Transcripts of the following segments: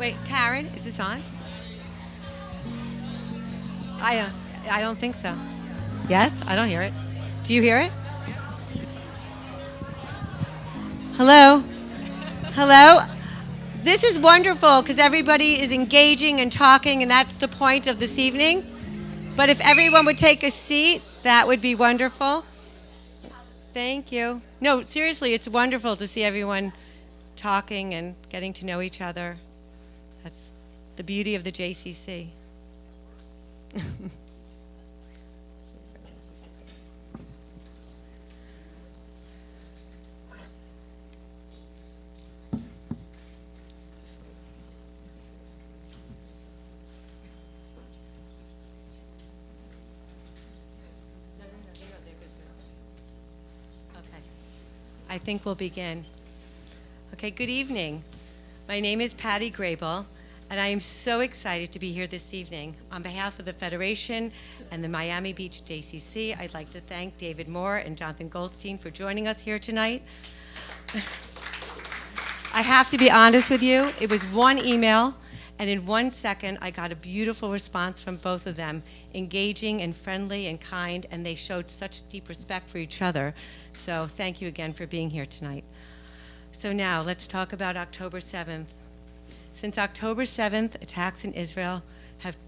Wait, Karen, is this on? I don't think so. Yes? I don't hear it. Do you hear it? Hello? Hello? This is wonderful because everybody is engaging and talking, and that's the point of this evening. But if everyone would take a seat, that would be wonderful. Thank you. No, seriously, it's wonderful to see everyone talking and getting to know each other. That's the beauty of the JCC. I think we'll begin. Okay, good evening. My name is Patty Grable, and I am so excited to be here this evening. On behalf of the Federation and the Miami Beach JCC, I'd like to thank David Moore and Jonathan Goldstein for joining us here tonight. I have to be honest with you, it was one email, and in 1 second, I got a beautiful response from both of them, engaging and friendly and kind, and they showed such deep respect for each other. So thank you again for being here tonight. So now, let's talk about October 7th. Since October 7th, attacks in Israel,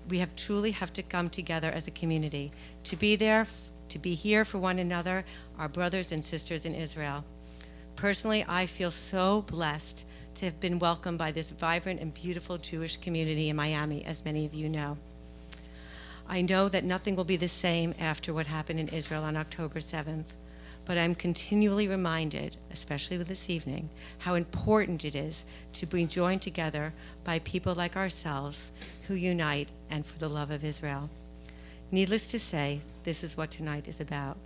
we truly have to come together as a community, to be there, to be here for one another, our brothers and sisters in Israel. Personally, I feel so blessed to have been welcomed by this vibrant and beautiful Jewish community in Miami, as many of you know. I know that nothing will be the same after what happened in Israel on October 7th, but I'm continually reminded, especially with this evening, how important it is to be joined together by people like ourselves who unite and for the love of Israel. Needless to say, this is what tonight is about.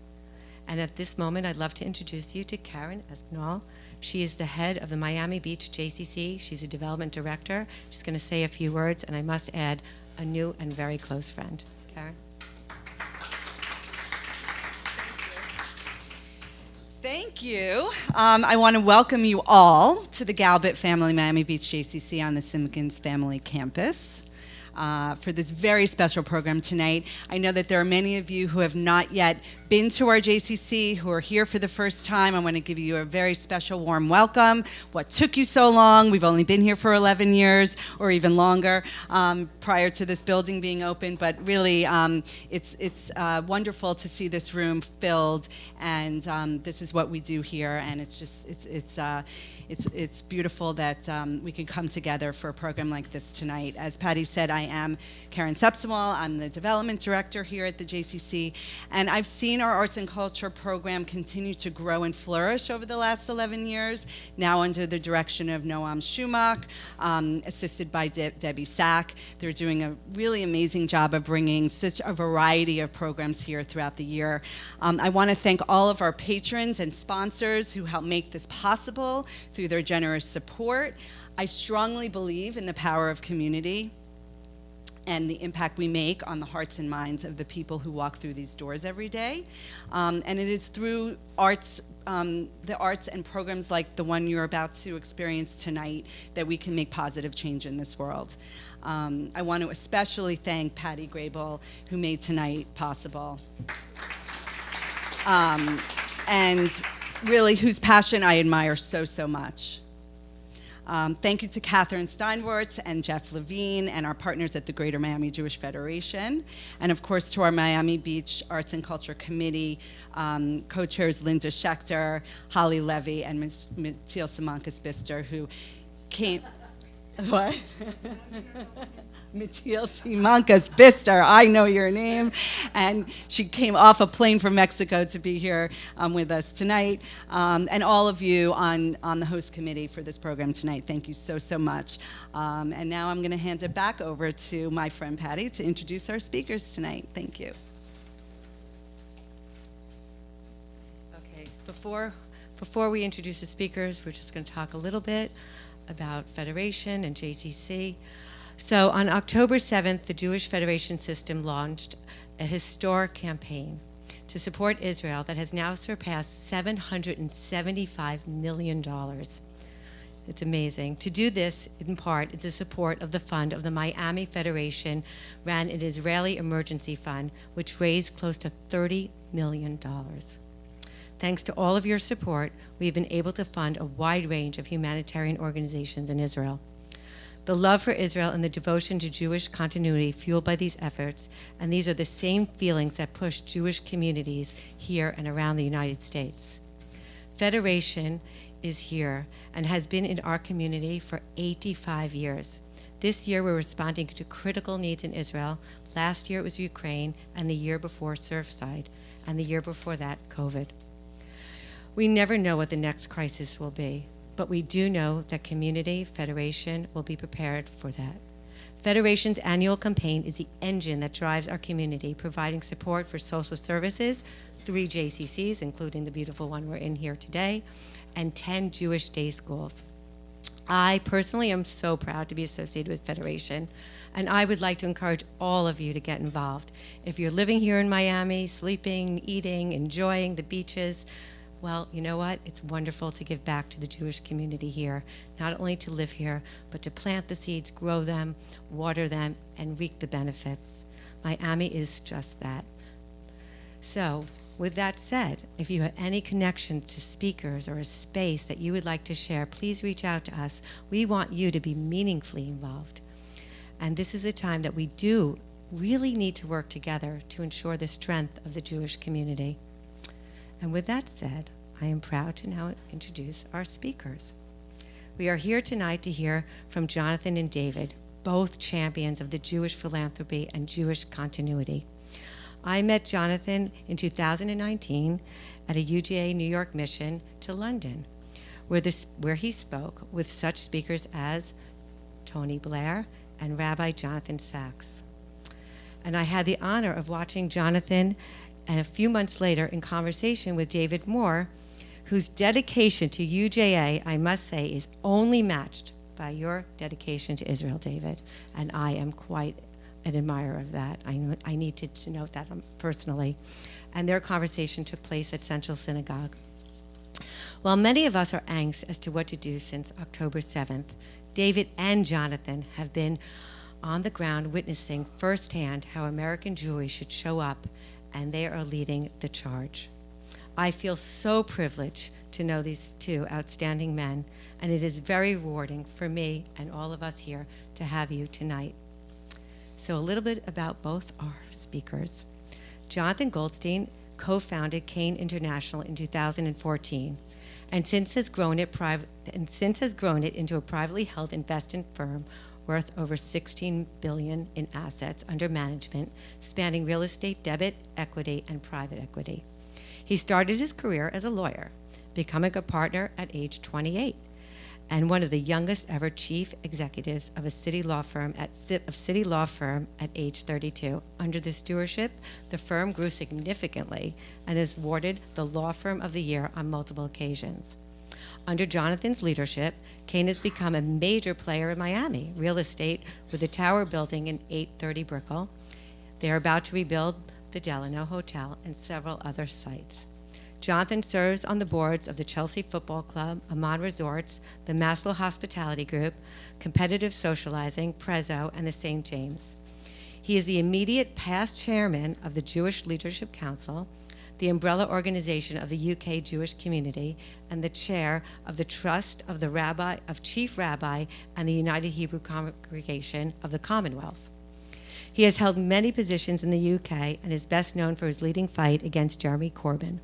And at this moment, I'd love to introduce you to Karen Espinal. She is the head of the Miami Beach JCC. She's a development director. She's going to say a few words, and I must add, a new and very close friend. Karen? Thank you. I want to welcome you all to the Galbit Family Miami Beach JCC on the Simpkins Family Campus for this very special program tonight. I know that there are many of you who have not yet been to our JCC, who are here for the first time. I want to give you a very special warm welcome. What took you so long? We've only been here for 11 years or even longer prior to this building being open, but really it's wonderful to see this room filled, and this is what we do here, and it's just it's beautiful that we can come together for a program like this tonight. As Patty said, I am Karen Sepsimal. I'm the development director here at the JCC, and I've seen our arts and culture program continue to grow and flourish over the last 11 years, now under the direction of Noam Shumak, assisted by Debbie Sack. They're doing a really amazing job of bringing such a variety of programs here throughout the year. I want to thank all of our patrons and sponsors who help make this possible through their generous support. I strongly believe in the power of community and the impact we make on the hearts and minds of the people who walk through these doors every day. And it is through arts, the arts and programs like the one you're about to experience tonight that we can make positive change in this world. I want to especially thank Patty Grable, who made tonight possible. And really whose passion I admire so much. Thank you to Catherine Steinwartz and Jeff Levine and our partners at the Greater Miami Jewish Federation, and of course to our Miami Beach Arts and Culture Committee, co-chairs Linda Schechter, Holly Levy, and Matil Simankis-Bister, who came... What? Matil Simankis-Bister, I know your name. And she came off a plane from Mexico to be here with us tonight. And all of you on the host committee for this program tonight, thank you so much. And now I'm going to hand it back over to my friend Patty to introduce our speakers tonight. Thank you. Okay, before we introduce the speakers, we're just going to talk a little bit about Federation and JCC. So on October 7th, the Jewish Federation System launched a historic campaign to support Israel that has now surpassed $775 million. It's amazing. To do this, in part, is the support of the fund of the Miami Federation ran an Israeli emergency fund, which raised close to $30 million. Thanks to all of your support, we've been able to fund a wide range of humanitarian organizations in Israel. The love for Israel and the devotion to Jewish continuity fueled by these efforts, and these are the same feelings that push Jewish communities here and around the United States. Federation is here and has been in our community for 85 years. This year we're responding to critical needs in Israel. Last year it was Ukraine, and the year before Surfside, and the year before that, COVID. We never know what the next crisis will be, but we do know that Community Federation will be prepared for that. Federation's annual campaign is the engine that drives our community, providing support for social services, 3 JCCs, including the beautiful one we're in here today, and 10 Jewish day schools. I personally am so proud to be associated with Federation, and I would like to encourage all of you to get involved. If you're living here in Miami, sleeping, eating, enjoying the beaches, well, you know what? It's wonderful to give back to the Jewish community here, not only to live here, but to plant the seeds, grow them, water them, and reap the benefits. Miami is just that. So, with that said, if you have any connection to speakers or a space that you would like to share, please reach out to us. We want you to be meaningfully involved. And this is a time that we do really need to work together to ensure the strength of the Jewish community. And with that said, I am proud to now introduce our speakers. We are here tonight to hear from Jonathan and David, both champions of the Jewish philanthropy and Jewish continuity. I met Jonathan in 2019 at a UGA New York mission to London, where he spoke with such speakers as Tony Blair and Rabbi Jonathan Sachs. And I had the honor of watching Jonathan, and a few months later in conversation with David Moore, whose dedication to UJA, I must say, is only matched by your dedication to Israel, David. And I am quite an admirer of that. I need to note that personally. And their conversation took place at Central Synagogue. While many of us are anxious as to what to do since October 7th, David and Jonathan have been on the ground witnessing firsthand how American Jewry should show up, and they are leading the charge. I feel so privileged to know these two outstanding men, and it is very rewarding for me and all of us here to have you tonight. So a little bit about both our speakers. Jonathan Goldstein co-founded Kane International in 2014, and since has grown it into a privately held investment firm worth over $16 billion in assets under management, spanning real estate, debit, equity, and private equity. He started his career as a lawyer, becoming a partner at age 28, and one of the youngest ever chief executives of a city law firm at age 32. Under the stewardship, the firm grew significantly and is awarded the Law Firm of the Year on multiple occasions. Under Jonathan's leadership, Kane has become a major player in Miami real estate with the Tower building in 830 Brickell. They are about to rebuild the Delano Hotel and several other sites. Jonathan serves on the boards of the Chelsea Football Club, Amman Resorts, the Maslow Hospitality Group, Competitive Socializing, Prezzo, and the St. James. He is the immediate past chairman of the Jewish Leadership Council, the umbrella organization of the UK Jewish community, and the chair of the Trust of the Chief Rabbi and the United Hebrew Congregation of the Commonwealth. He has held many positions in the UK and is best known for his leading fight against Jeremy Corbyn,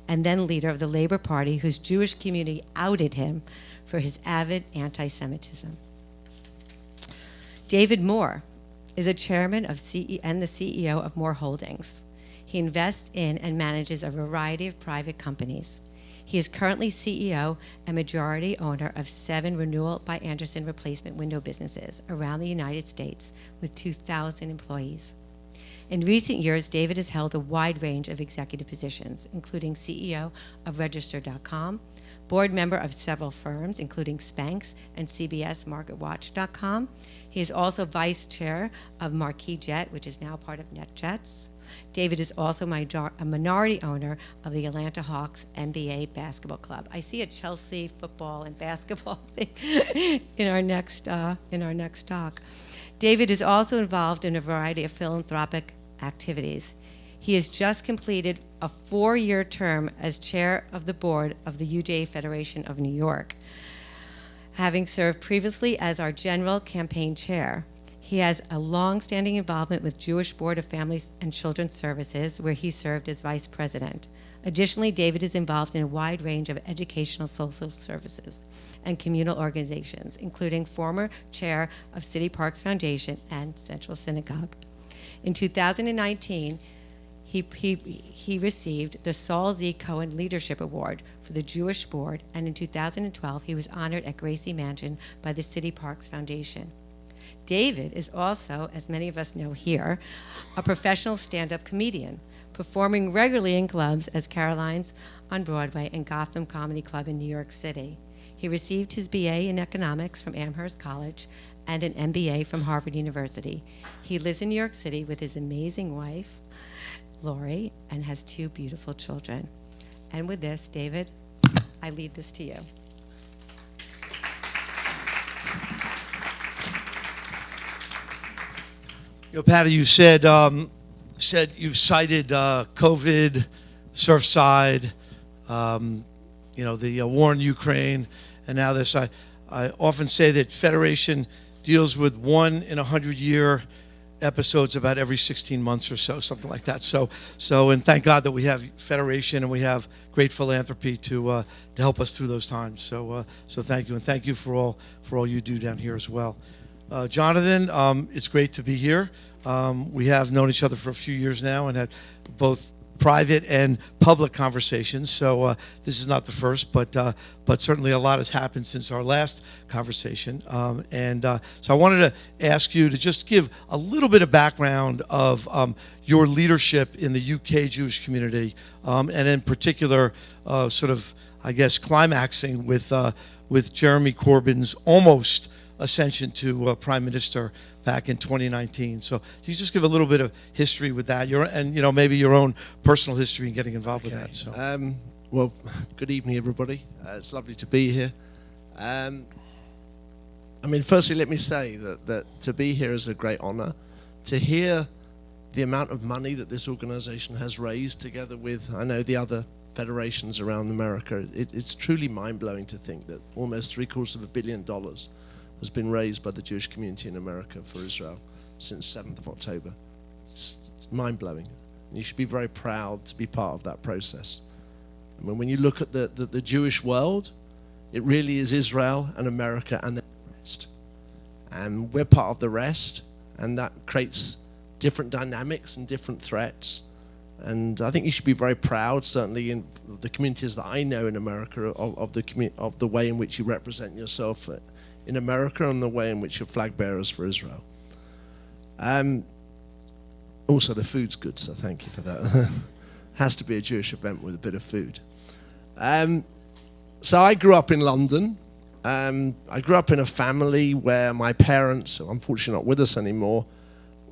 and then leader of the Labour Party, whose Jewish community outed him for his avid anti-Semitism. David Moore is a chairman of and the CEO of Moore Holdings. He invests in and manages a variety of private companies. He is currently CEO and majority owner of 7 Renewal by Andersen replacement window businesses around the United States with 2,000 employees. In recent years, David has held a wide range of executive positions, including CEO of Register.com, board member of several firms, including Spanx and CBS MarketWatch.com. He is also vice chair of Marquis Jet, which is now part of NetJets. David is also a minority owner of the Atlanta Hawks NBA basketball club. I see a Chelsea football and basketball thing in our next talk. David is also involved in a variety of philanthropic activities. He has just completed a 4-year term as chair of the board of the UJA Federation of New York, having served previously as our general campaign chair. He has a long-standing involvement with Jewish Board of Families and Children's Services, where he served as vice president. Additionally, David is involved in a wide range of educational social services and communal organizations, including former chair of City Parks Foundation and Central Synagogue. In 2019, he received the Saul Z. Cohen Leadership Award for the Jewish Board, and in 2012, he was honored at Gracie Mansion by the City Parks Foundation. David is also, as many of us know here, a professional stand-up comedian, performing regularly in clubs as Caroline's on Broadway and Gotham Comedy Club in New York City. He received his BA in economics from Amherst College and an MBA from Harvard University. He lives in New York City with his amazing wife, Lori, and has 2 beautiful children. And with this, David, I leave this to you. You know, Patty, you said you've cited COVID, Surfside, the war in Ukraine, and now this. I often say that Federation deals with 1 in 100-year episodes about every 16 months or so, something like that. So, and thank God that we have Federation and we have great philanthropy to help us through those times. So thank you, and thank you for all you do down here as well. Jonathan, it's great to be here. We have known each other for a few years now and had both private and public conversations. So this is not the first, but certainly a lot has happened since our last conversation. So I wanted to ask you to just give a little bit of background of your leadership in the UK Jewish community, and in particular, sort of, I guess, climaxing with Jeremy Corbyn's almost ascension to Prime Minister back in 2019. So can you just give a little bit of history with that, maybe your own personal history in getting involved with that. So. Well, good evening, everybody. It's lovely to be here. Firstly, let me say that to be here is a great honor. To hear the amount of money that this organization has raised together with, I know, the other federations around America, it's truly mind-blowing to think that almost $750 million has been raised by the Jewish community in America for Israel since 7th of October. It's mind-blowing. You should be very proud to be part of that process. I mean, when you look at the Jewish world, it really is Israel and America and the rest. And we're part of the rest, and that creates different dynamics and different threats. And I think you should be very proud, certainly in the communities that I know in America, of the way in which you represent yourself in America and the way in which you're flag bearers for Israel. Also, the food's good, so thank you for that. Has to be a Jewish event with a bit of food. So I grew up in London. I grew up in a family where my parents, who are unfortunately not with us anymore,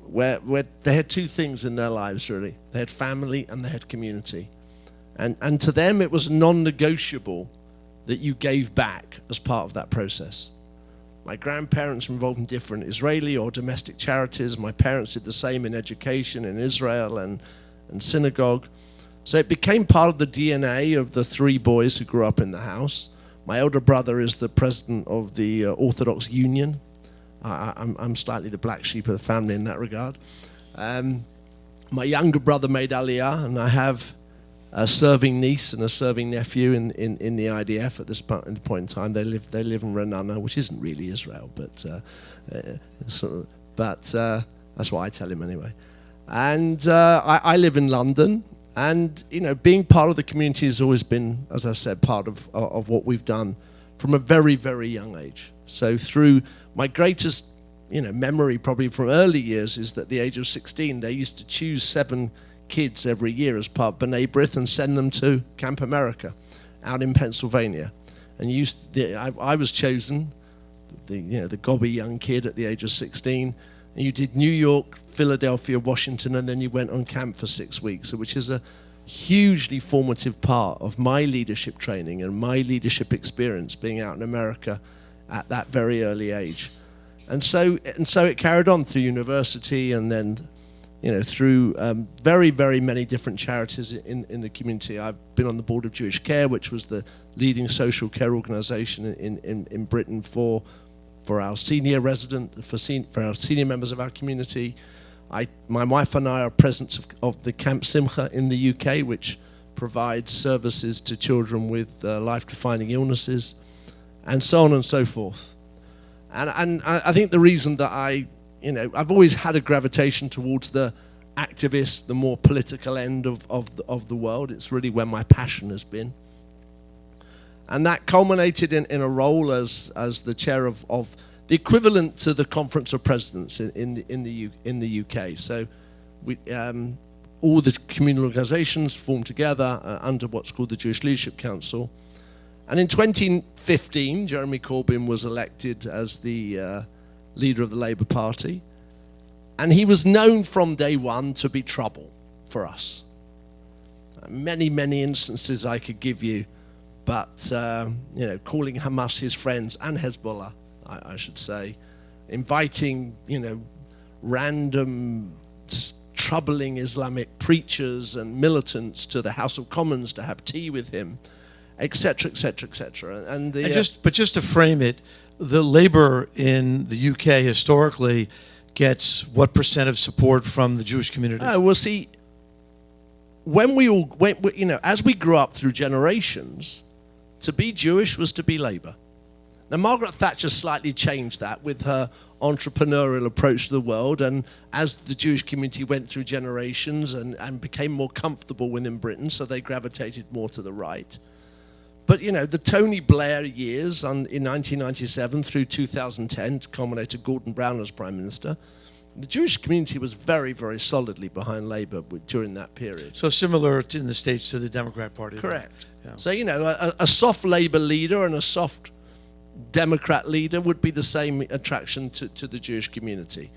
where they had 2 things in their lives, really. They had family and they had community. And to them, it was non-negotiable that you gave back as part of that process. My grandparents were involved in different Israeli or domestic charities. My parents did the same in education in Israel and synagogue. So it became part of the DNA of the 3 boys who grew up in the house. My elder brother is the president of the Orthodox Union. I'm slightly the black sheep of the family in that regard. My younger brother made Aliyah, and I have a serving niece and a serving nephew in the IDF at this point in time. They live in Renana, which isn't really Israel, but that's what I tell him anyway. And I live in London, and being part of the community has always been, as I said, part of what we've done from a very, very young age. So through my greatest memory, probably from early years, is that at the age of 16 they used to choose 7 kids every year as part of B'nai B'rith and send them to Camp America out in Pennsylvania. And I was chosen, the gobby young kid at the age of 16, And you did New York, Philadelphia, Washington, and then you went on camp for 6 weeks, which is a hugely formative part of my leadership training and my leadership experience being out in America at that very early age. And so it carried on through university, and then through very, very many different charities in the community. I've been on the board of Jewish Care, which was the leading social care organization in Britain for our senior for our senior members of our community. My wife and I are presidents of the Camp Simcha in the UK, which provides services to children with life-defining illnesses, and so on and so forth. And I think the reason that I've always had a gravitation towards the activist, the more political end of the world. It's really where my passion has been. And that culminated in a role as the chair of the equivalent to the Conference of Presidents in the UK. So we, all the communal organizations formed together under what's called the Jewish Leadership Council. And in 2015, Jeremy Corbyn was elected as the leader of the Labour Party. And he was known from day one to be trouble for us. Many, many instances I could give you, but calling Hamas his friends, and Hezbollah, I should say, inviting random troubling Islamic preachers and militants to the House of Commons to have tea with him, etc., etc., etc. But just to frame it, the Labour in the UK historically gets what % of support from the Jewish community? Well, see, as we grew up through generations, to be Jewish was to be Labour. Now, Margaret Thatcher slightly changed that with her entrepreneurial approach to the world, and as the Jewish community went through generations and became more comfortable within Britain, so they gravitated more to the right. But, the Tony Blair years in 1997 through 2010, culminated Gordon Brown as Prime Minister, the Jewish community was very, very solidly behind Labour during that period. So similar in the States to the Democrat Party. Correct. Yeah. So, a soft Labour leader and a soft Democrat leader would be the same attraction to the Jewish community.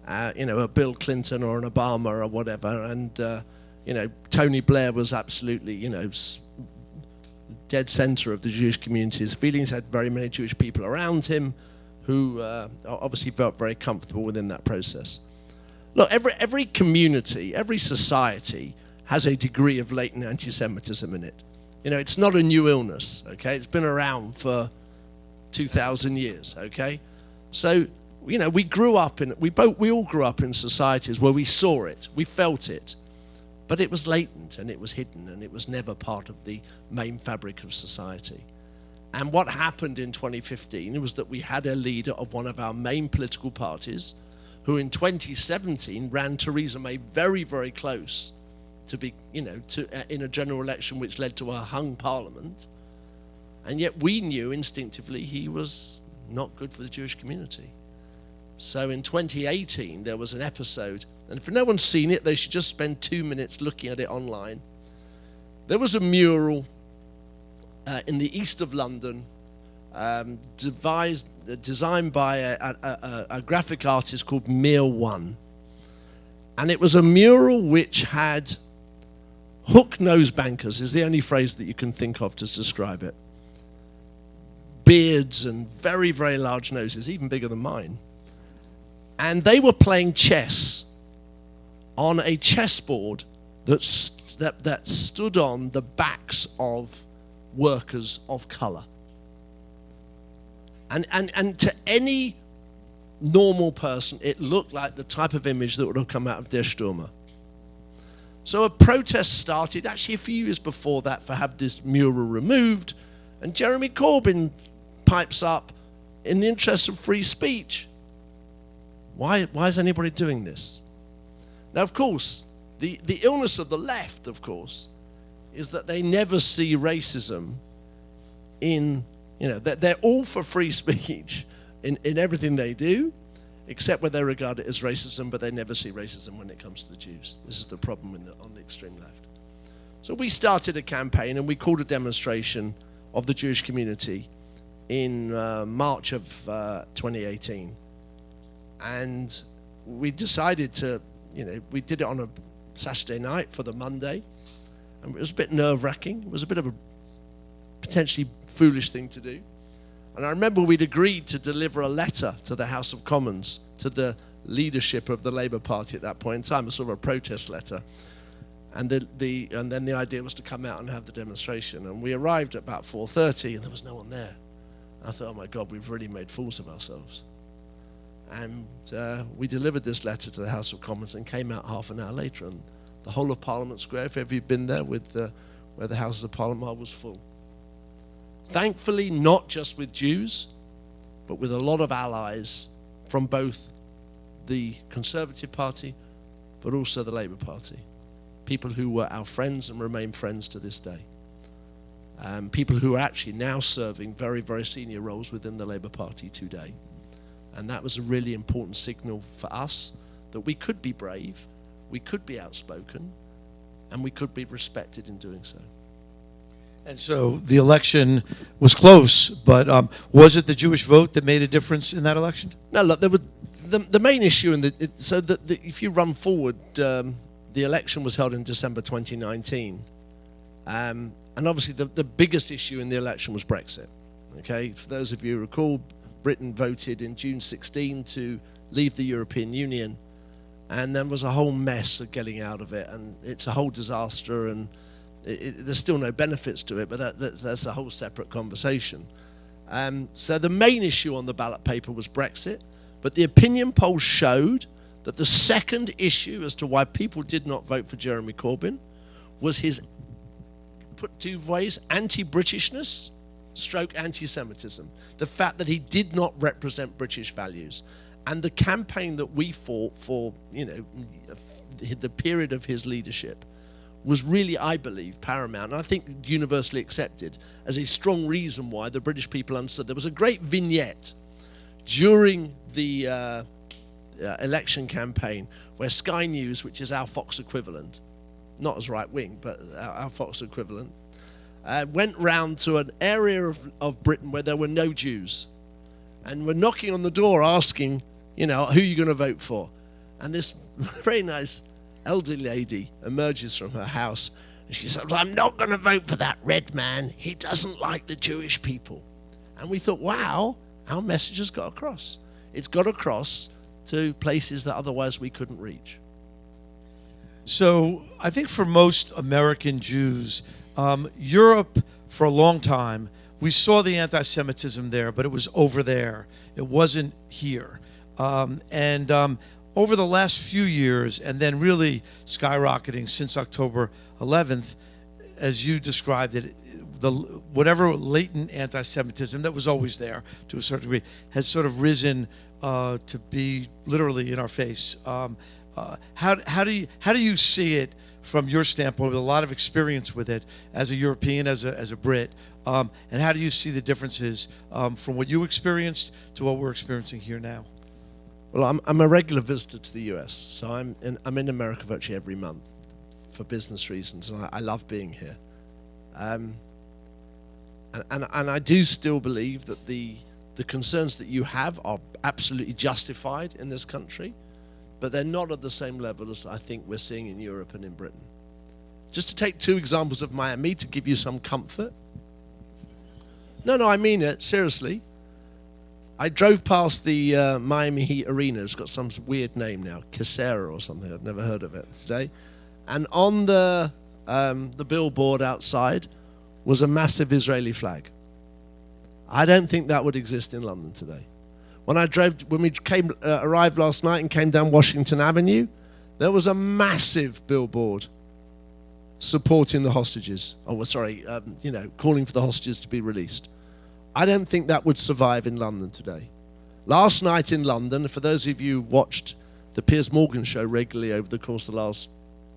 A Bill Clinton or an Obama or whatever. And, Tony Blair was absolutely, dead center of the Jewish community's feelings, had very many Jewish people around him who obviously felt very comfortable within that process. Look, every community, every society has a degree of latent anti-Semitism in it. It's not a new illness, okay? It's been around for 2,000 years, okay? So, we all grew up in societies where we saw it, we felt it, but it was latent and it was hidden and it was never part of the main fabric of society. And what happened in 2015 was that we had a leader of one of our main political parties who in 2017 ran Theresa May very, very close to be, in a general election which led to a hung parliament. And yet we knew instinctively he was not good for the Jewish community. So in 2018, there was an episode, and if no one's seen it, they should just spend 2 minutes looking at it online. There was a mural in the east of London, designed by a graphic artist called Mir One. And it was a mural which had hook-nosed bankers, is the only phrase that you can think of to describe it. Beards and very, very large noses, even bigger than mine. And they were playing chess on a chessboard that stood on the backs of workers of color. And to any normal person, it looked like the type of image that would have come out of Der Stürmer. So a protest started actually a few years before that for have this mural removed, and Jeremy Corbyn pipes up, in the interest of free speech, why is anybody doing this? Now, of course, the illness of the left, of course, is that they never see racism in, they're all for free speech in everything they do, except where they regard it as racism, but they never see racism when it comes to the Jews. This is the problem on the extreme left. So we started a campaign and we called a demonstration of the Jewish community in March of 2018. And we decided to, we did it on a Saturday night for the Monday, and it was a bit nerve-wracking. It was a bit of a potentially foolish thing to do. And I remember we'd agreed to deliver a letter to the House of Commons, to the leadership of the Labour Party at that point in time, a sort of a protest letter. And then the idea was to come out and have the demonstration. And we arrived at about 4:30, and there was no one there. I thought, oh my God, we've really made fools of ourselves. And we delivered this letter to the House of Commons and came out half an hour later. And the whole of Parliament Square, if ever you've been there, where the Houses of Parliament are, was full. Thankfully, not just with Jews, but with a lot of allies from both the Conservative Party, but also the Labour Party. People who were our friends and remain friends to this day. People who are actually now serving very, very senior roles within the Labour Party today. And that was a really important signal for us that we could be brave, we could be outspoken, and we could be respected in doing so. And so the election was close, but was it the Jewish vote that made a difference in that election? No, look, there were the main issue if you run forward, the election was held in December 2019, and obviously the biggest issue in the election was Brexit. Okay, for those of you who recall, Britain voted in June 16 to leave the European Union, and there was a whole mess of getting out of it, and it's a whole disaster, and there's still no benefits to it, but that's a whole separate conversation. So the main issue on the ballot paper was Brexit, but the opinion polls showed that the second issue as to why people did not vote for Jeremy Corbyn was his, put two ways, anti-Britishness stroke anti-Semitism. The fact that he did not represent British values. And the campaign that we fought for, the period of his leadership was really, I believe, paramount, and I think universally accepted as a strong reason why the British people understood. There was a great vignette during the election campaign where Sky News, which is our Fox equivalent, not as right-wing, but our Fox equivalent, went round to an area of Britain where there were no Jews, and were knocking on the door asking, who are you going to vote for? And this very nice elderly lady emerges from her house, and she says, I'm not going to vote for that red man. He doesn't like the Jewish people. And we thought, wow, our message has got across. It's got across to places that otherwise we couldn't reach. So I think for most American Jews, Europe, for a long time, we saw the anti-Semitism there, but it was over there. It wasn't here. Over the last few years, and then really skyrocketing since October 11th, as you described it, whatever latent anti-Semitism that was always there to a certain degree has sort of risen to be literally in our face. How do you see it from your standpoint, with a lot of experience with it as a European, as a Brit, and how do you see the differences from what you experienced to what we're experiencing here now? Well, I'm a regular visitor to the US, so I'm in America virtually every month for business reasons, and I love being here. And I do still believe that the concerns that you have are absolutely justified in this country, but they're not at the same level as I think we're seeing in Europe and in Britain. Just to take two examples of Miami to give you some comfort. No, I mean it, seriously. I drove past the Miami Heat Arena. It's got some weird name now, Casera or something. I've never heard of it today. And on the billboard outside was a massive Israeli flag. I don't think that would exist in London today. When we arrived last night and came down Washington Avenue, there was a massive billboard supporting the hostages. Calling for the hostages to be released. I don't think that would survive in London today. Last night in London, for those of you who watched the Piers Morgan show regularly over the course of the last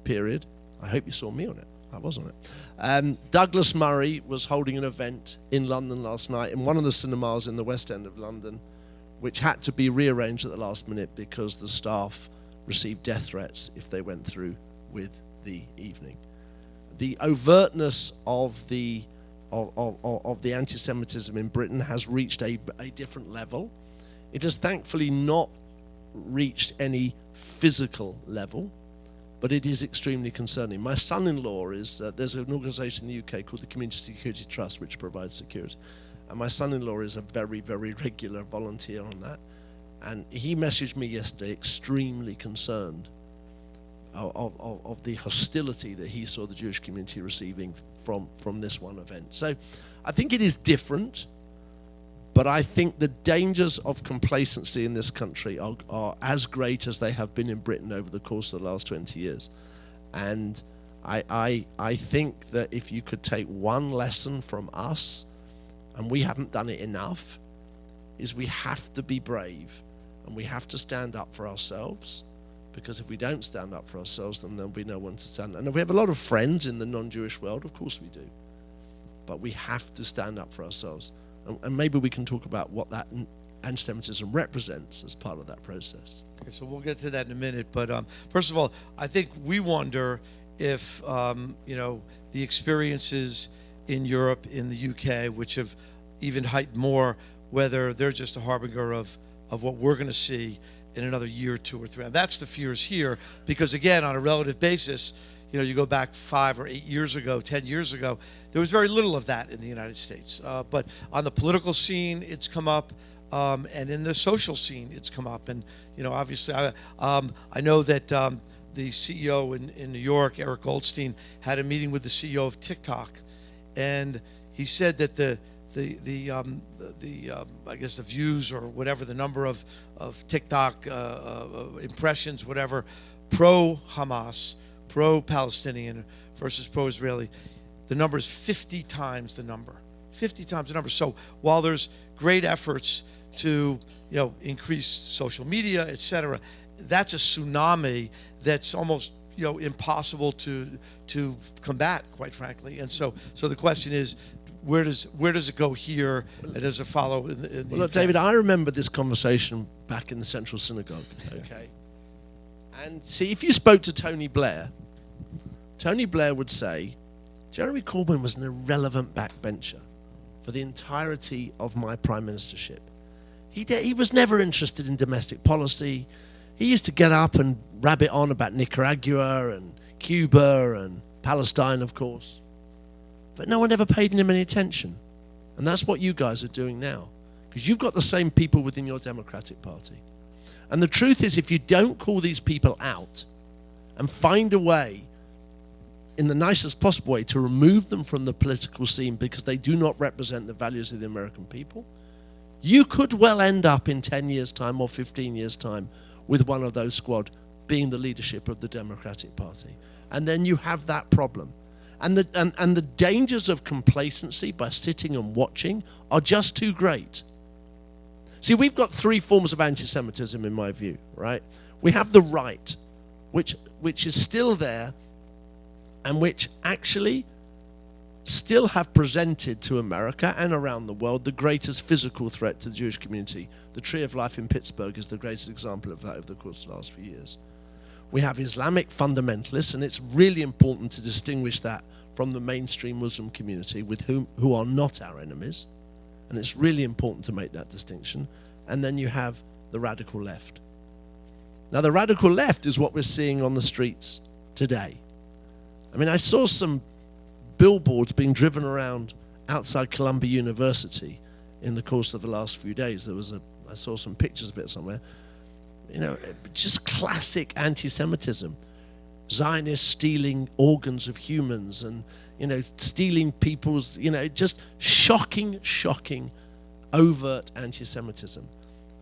period, I hope you saw me on it. I was on it. Douglas Murray was holding an event in London last night in one of the cinemas in the West End of London, which had to be rearranged at the last minute because the staff received death threats if they went through with the evening. The overtness of the anti-Semitism in Britain has reached a different level. It has thankfully not reached any physical level, but it is extremely concerning. My son-in-law is, there's an organization in the UK called the Community Security Trust, which provides security. And my son-in-law is a very, very regular volunteer on that. And he messaged me yesterday extremely concerned of the hostility that he saw the Jewish community receiving from this one event. So I think it is different, but I think the dangers of complacency in this country are as great as they have been in Britain over the course of the last 20 years. And I think that if you could take one lesson from us, and we haven't done it enough, is we have to be brave and we have to stand up for ourselves, because if we don't stand up for ourselves, then there'll be no one to stand up. And we have a lot of friends in the non-Jewish world, of course we do, but we have to stand up for ourselves. And maybe we can talk about what that anti-Semitism represents as part of that process. Okay, so we'll get to that in a minute. But first of all, I think we wonder if, the experiences in Europe, in the UK, which have even heightened more, whether they're just a harbinger of what we're going to see in another year, 2 or 3. And that's the fears here, because again, on a relative basis, you go back 5 or 8 years ago, 10 years ago, there was very little of that in the United States. But on the political scene, it's come up, and in the social scene, it's come up. And, obviously, I know that the CEO in New York, Eric Goldstein, had a meeting with the CEO of TikTok, and he said that I guess the views or whatever, the number of TikTok impressions, whatever, pro-Hamas, pro-Palestinian versus pro-Israeli, the number is 50 times the number. 50 times the number. So while there's great efforts to, increase social media, etc., that's a tsunami that's almost, impossible to combat, quite frankly. And so the question is, where does it go here, and does it follow in the Well, look, David, I remember this conversation back in the Central Synagogue, okay? And see, if you spoke to Tony Blair would say, Jeremy Corbyn was an irrelevant backbencher for the entirety of my prime ministership. He was never interested in domestic policy. He used to get up and rabbit on about Nicaragua and Cuba and Palestine, of course. But no one ever paid him any attention. And that's what you guys are doing now, because you've got the same people within your Democratic Party. And the truth is, if you don't call these people out and find a way, in the nicest possible way, to remove them from the political scene because they do not represent the values of the American people, you could well end up in 10 years' time or 15 years' time with one of those squad being the leadership of the Democratic Party. And then you have that problem. And the dangers of complacency by sitting and watching are just too great. See, we've got 3 forms of anti-Semitism in my view, right? We have the right, which is still there, and which actually still have presented to America and around the world the greatest physical threat to the Jewish community. The Tree of Life in Pittsburgh is the greatest example of that over the course of the last few years. We have Islamic fundamentalists, and it's really important to distinguish that from the mainstream Muslim community, who are not our enemies. And it's really important to make that distinction. And then you have the radical left. Now, the radical left is what we're seeing on the streets today. I mean, I saw some billboards being driven around outside Columbia University in the course of the last few days. I saw some pictures of it somewhere. Just classic anti-Semitism. Zionists stealing organs of humans and, stealing people's, just shocking, overt anti-Semitism.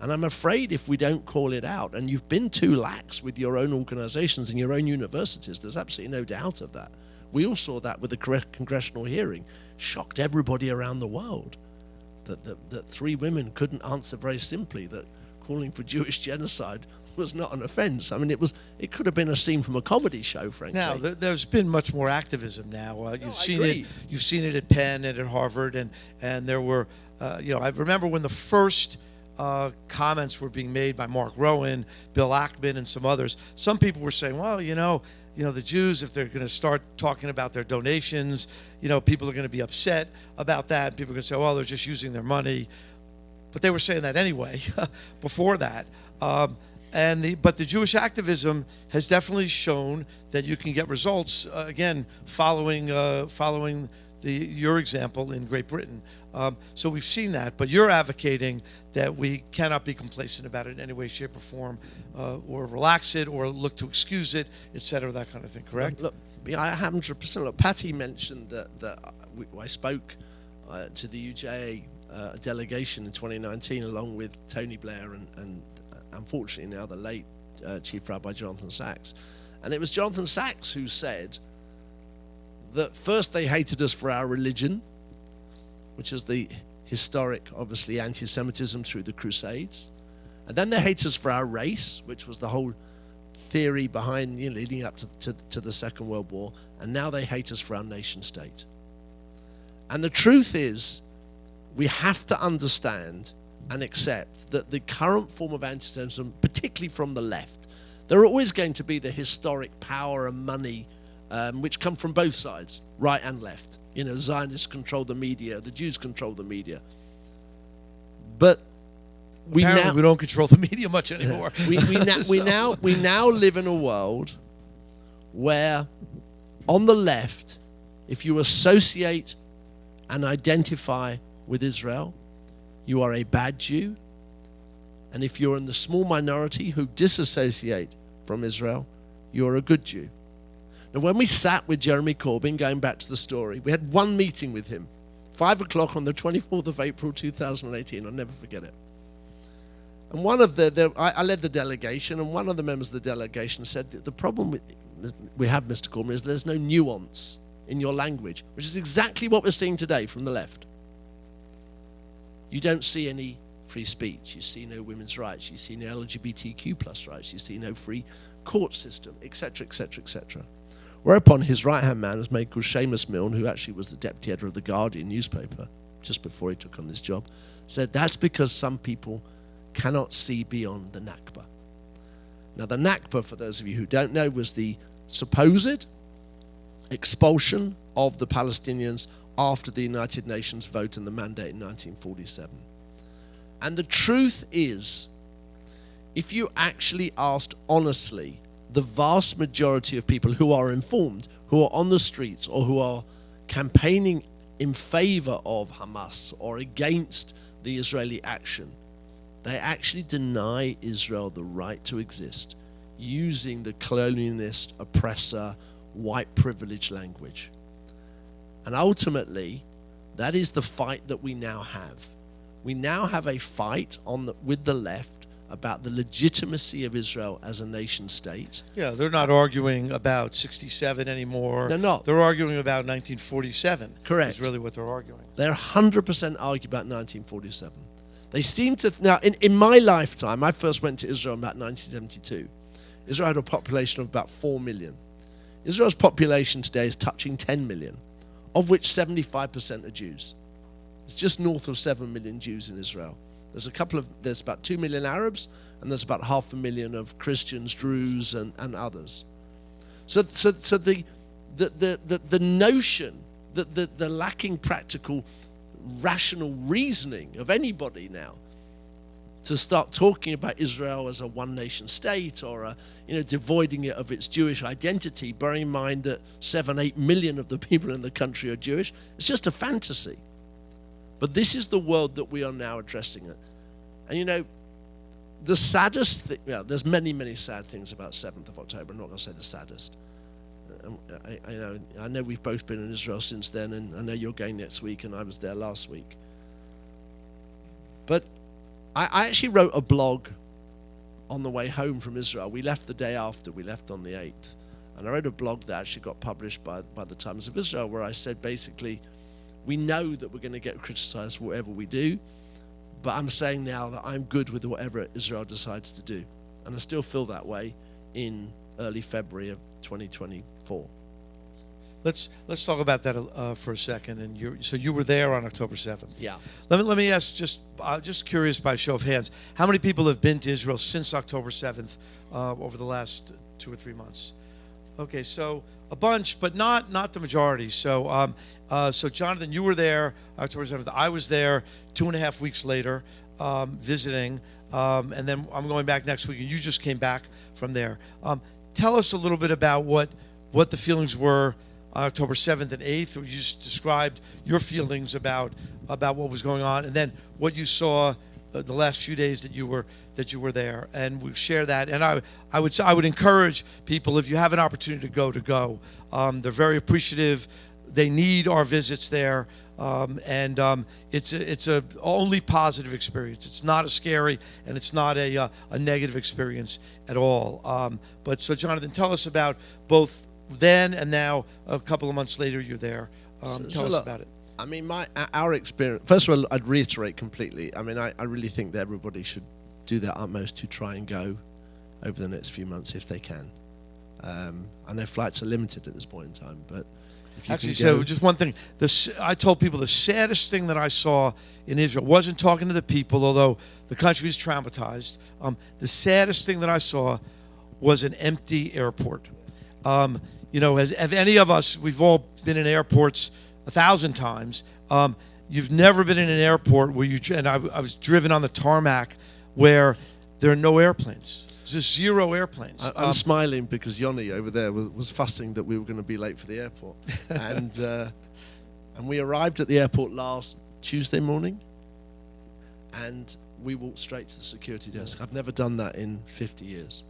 And I'm afraid if we don't call it out, and you've been too lax with your own organizations and your own universities, there's absolutely no doubt of that. We all saw that with the congressional hearing. Shocked everybody around the world that 3 women couldn't answer very simply that calling for Jewish genocide was not an offense. I mean, it could have been a scene from a comedy show, frankly. Now, there's been much more activism now. You've seen it at Penn and at Harvard, and there were, I remember when the first comments were being made by Mark Rowan, Bill Ackman, and some others. Some people were saying, well, the Jews, if they're going to start talking about their donations, people are going to be upset about that. People are going to say, well, they're just using their money. But they were saying that anyway before that. But the Jewish activism has definitely shown that you can get results. Again, following your example in Great Britain. So we've seen that, but you're advocating that we cannot be complacent about it in any way, shape, or form, or relax it, or look to excuse it, et cetera, that kind of thing. Correct? Look, I 100%. Look, Patty mentioned that I spoke to the UJA delegation in 2019, along with Tony Blair and unfortunately now the late Chief Rabbi Jonathan Sachs. And it was Jonathan Sachs who said that first they hated us for our religion, which is the historic, obviously, anti-Semitism through the Crusades. And then they hate us for our race, which was the whole theory behind, leading up to the Second World War. And now they hate us for our nation state. And the truth is, we have to understand and accept that the current form of anti-Semitism, particularly from the left, there are always going to be the historic power and money which come from both sides, right and left. Zionists control the media, the Jews control the media. But we don't control the media much anymore. we now live in a world where, on the left, if you associate and identify with Israel, you are a bad Jew. And if you're in the small minority who disassociate from Israel, you're a good Jew. Now, when we sat with Jeremy Corbyn, going back to the story, we had one meeting with him, 5 o'clock on the 24th of April, 2018. I'll never forget it. And one of I led the delegation, and one of the members of the delegation said that the problem we have, Mr. Corbyn, is there's no nuance in your language, which is exactly what we're seeing today from the left. You don't see any free speech. You see no women's rights. You see no LGBTQ plus rights. You see no free court system, etc., etc., etc. Whereupon his right-hand man was made called Seamus Milne, who actually was the deputy editor of the Guardian newspaper just before he took on this job, said that's because some people cannot see beyond the Nakba. Now, the Nakba, for those of you who don't know, was the supposed expulsion of the Palestinians after the United Nations vote and the mandate in 1947. And the truth is, if you actually asked honestly the vast majority of people who are informed, who are on the streets, or who are campaigning in favor of Hamas or against the Israeli action, they actually deny Israel the right to exist using the colonialist, oppressor, white privilege language. And ultimately, that is the fight that we now have. We now have a fight with the left about the legitimacy of Israel as a nation state. Yeah, they're not arguing about 67 anymore. They're not. They're arguing about 1947. Correct. Is really what they're arguing. They're 100% arguing about 1947. They seem to... Now, in my lifetime, I first went to Israel in about 1972. Israel had a population of about 4 million. Israel's population today is touching 10 million, of which 75% are Jews. It's just north of 7 million Jews in Israel. There's about 2 million Arabs, and there's about 500,000 of Christians, Druze, and others. So the notion that the lacking practical, rational reasoning of anybody now to start talking about Israel as a one-nation state or devoiding it of its Jewish identity, bearing in mind that 7-8 million of the people in the country are Jewish, it's just a fantasy. But this is the world that we are now addressing it. And the saddest thing, there's many, many sad things about 7th of October. I'm not going to say the saddest. I know we've both been in Israel since then, and I know you're going next week, and I was there last week. But I actually wrote a blog on the way home from Israel. We left the day after. We left on the 8th. And I wrote a blog that actually got published by the Times of Israel, where I said basically, we know that we're going to get criticized for whatever we do, but I'm saying now that I'm good with whatever Israel decides to do. And I still feel that way in early February of 2024. Let's talk about that for a second. And so you were there on October 7th. Yeah. Let me ask, just curious by show of hands, how many people have been to Israel since October 7th over the last 2 or 3 months? Okay, so a bunch, but not the majority. So Jonathan, you were there October 7th. I was there 2.5 weeks later, visiting. and then I'm going back next week, and you just came back from there. Tell us a little bit about what the feelings were on October 7th and 8th. You just described your feelings about what was going on, and then what you saw the last few days that you were there, and we share that. And I would encourage people, if you have an opportunity to go. They're very appreciative. They need our visits there, and it's a only positive experience. It's not a scary, and it's not a negative experience at all. But so, Jonathan, tell us about both then and now. A couple of months later, you're there. Tell us about it. I mean, our experience. First of all, I'd reiterate completely. I mean, I really think that everybody should do their utmost to try and go over the next few months if they can. I know flights are limited at this point in time, but if you actually, can go, so just one thing. I told people the saddest thing that I saw in Israel wasn't talking to the people, although the country is traumatized. The saddest thing that I saw was an empty airport. As any of us, we've all been in airports 1,000 times. You've never been in an airport where I was driven on the tarmac where there are no airplanes. Just zero airplanes. I'm smiling because Yoni over there was fussing that we were going to be late for the airport. and we arrived at the airport last Tuesday morning, and we walked straight to the security desk. I've never done that in 50 years.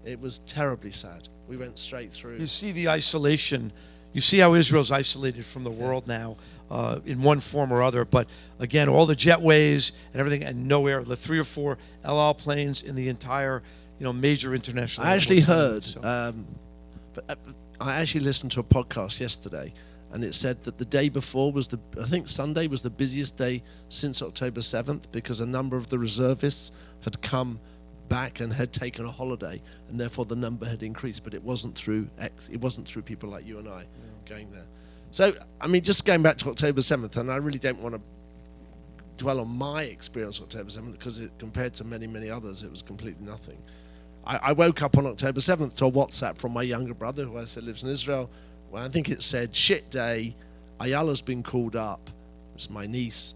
It was terribly sad. We went straight through. You see the isolation. You see how Israel's isolated from the world now in one form or other. But again, all the jetways and everything, and no air. The 3 or 4 El Al planes in the entire, major international. I actually heard. So. I actually listened to a podcast yesterday, and it said that the day before was I think Sunday was the busiest day since October 7th, because a number of the reservists had come back and had taken a holiday, and therefore the number had increased, but it wasn't through people like you and I going there. So, I mean, just going back to October 7th, and I really don't want to dwell on my experience on October 7th, because compared to many, many others, it was completely nothing. I woke up on October 7th to a WhatsApp from my younger brother, who I said lives in Israel, where I think it said, "Shit day, Ayala's been called up." It's my niece.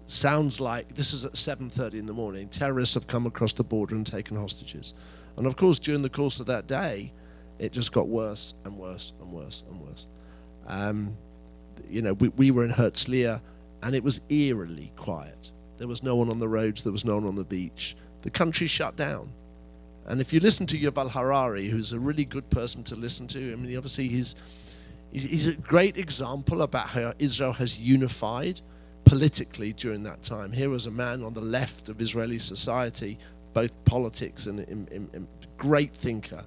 Sounds like, this is at 7:30 in the morning, terrorists have come across the border and taken hostages. And of course, during the course of that day, it just got worse and worse and worse and worse. We were in Herzliya, and it was eerily quiet. There was no one on the roads, there was no one on the beach. The country shut down. And if you listen to Yuval Harari, who's a really good person to listen to, I mean, obviously he's a great example about how Israel has unified politically during that time. Here was a man on the left of Israeli society, both politics and great thinker,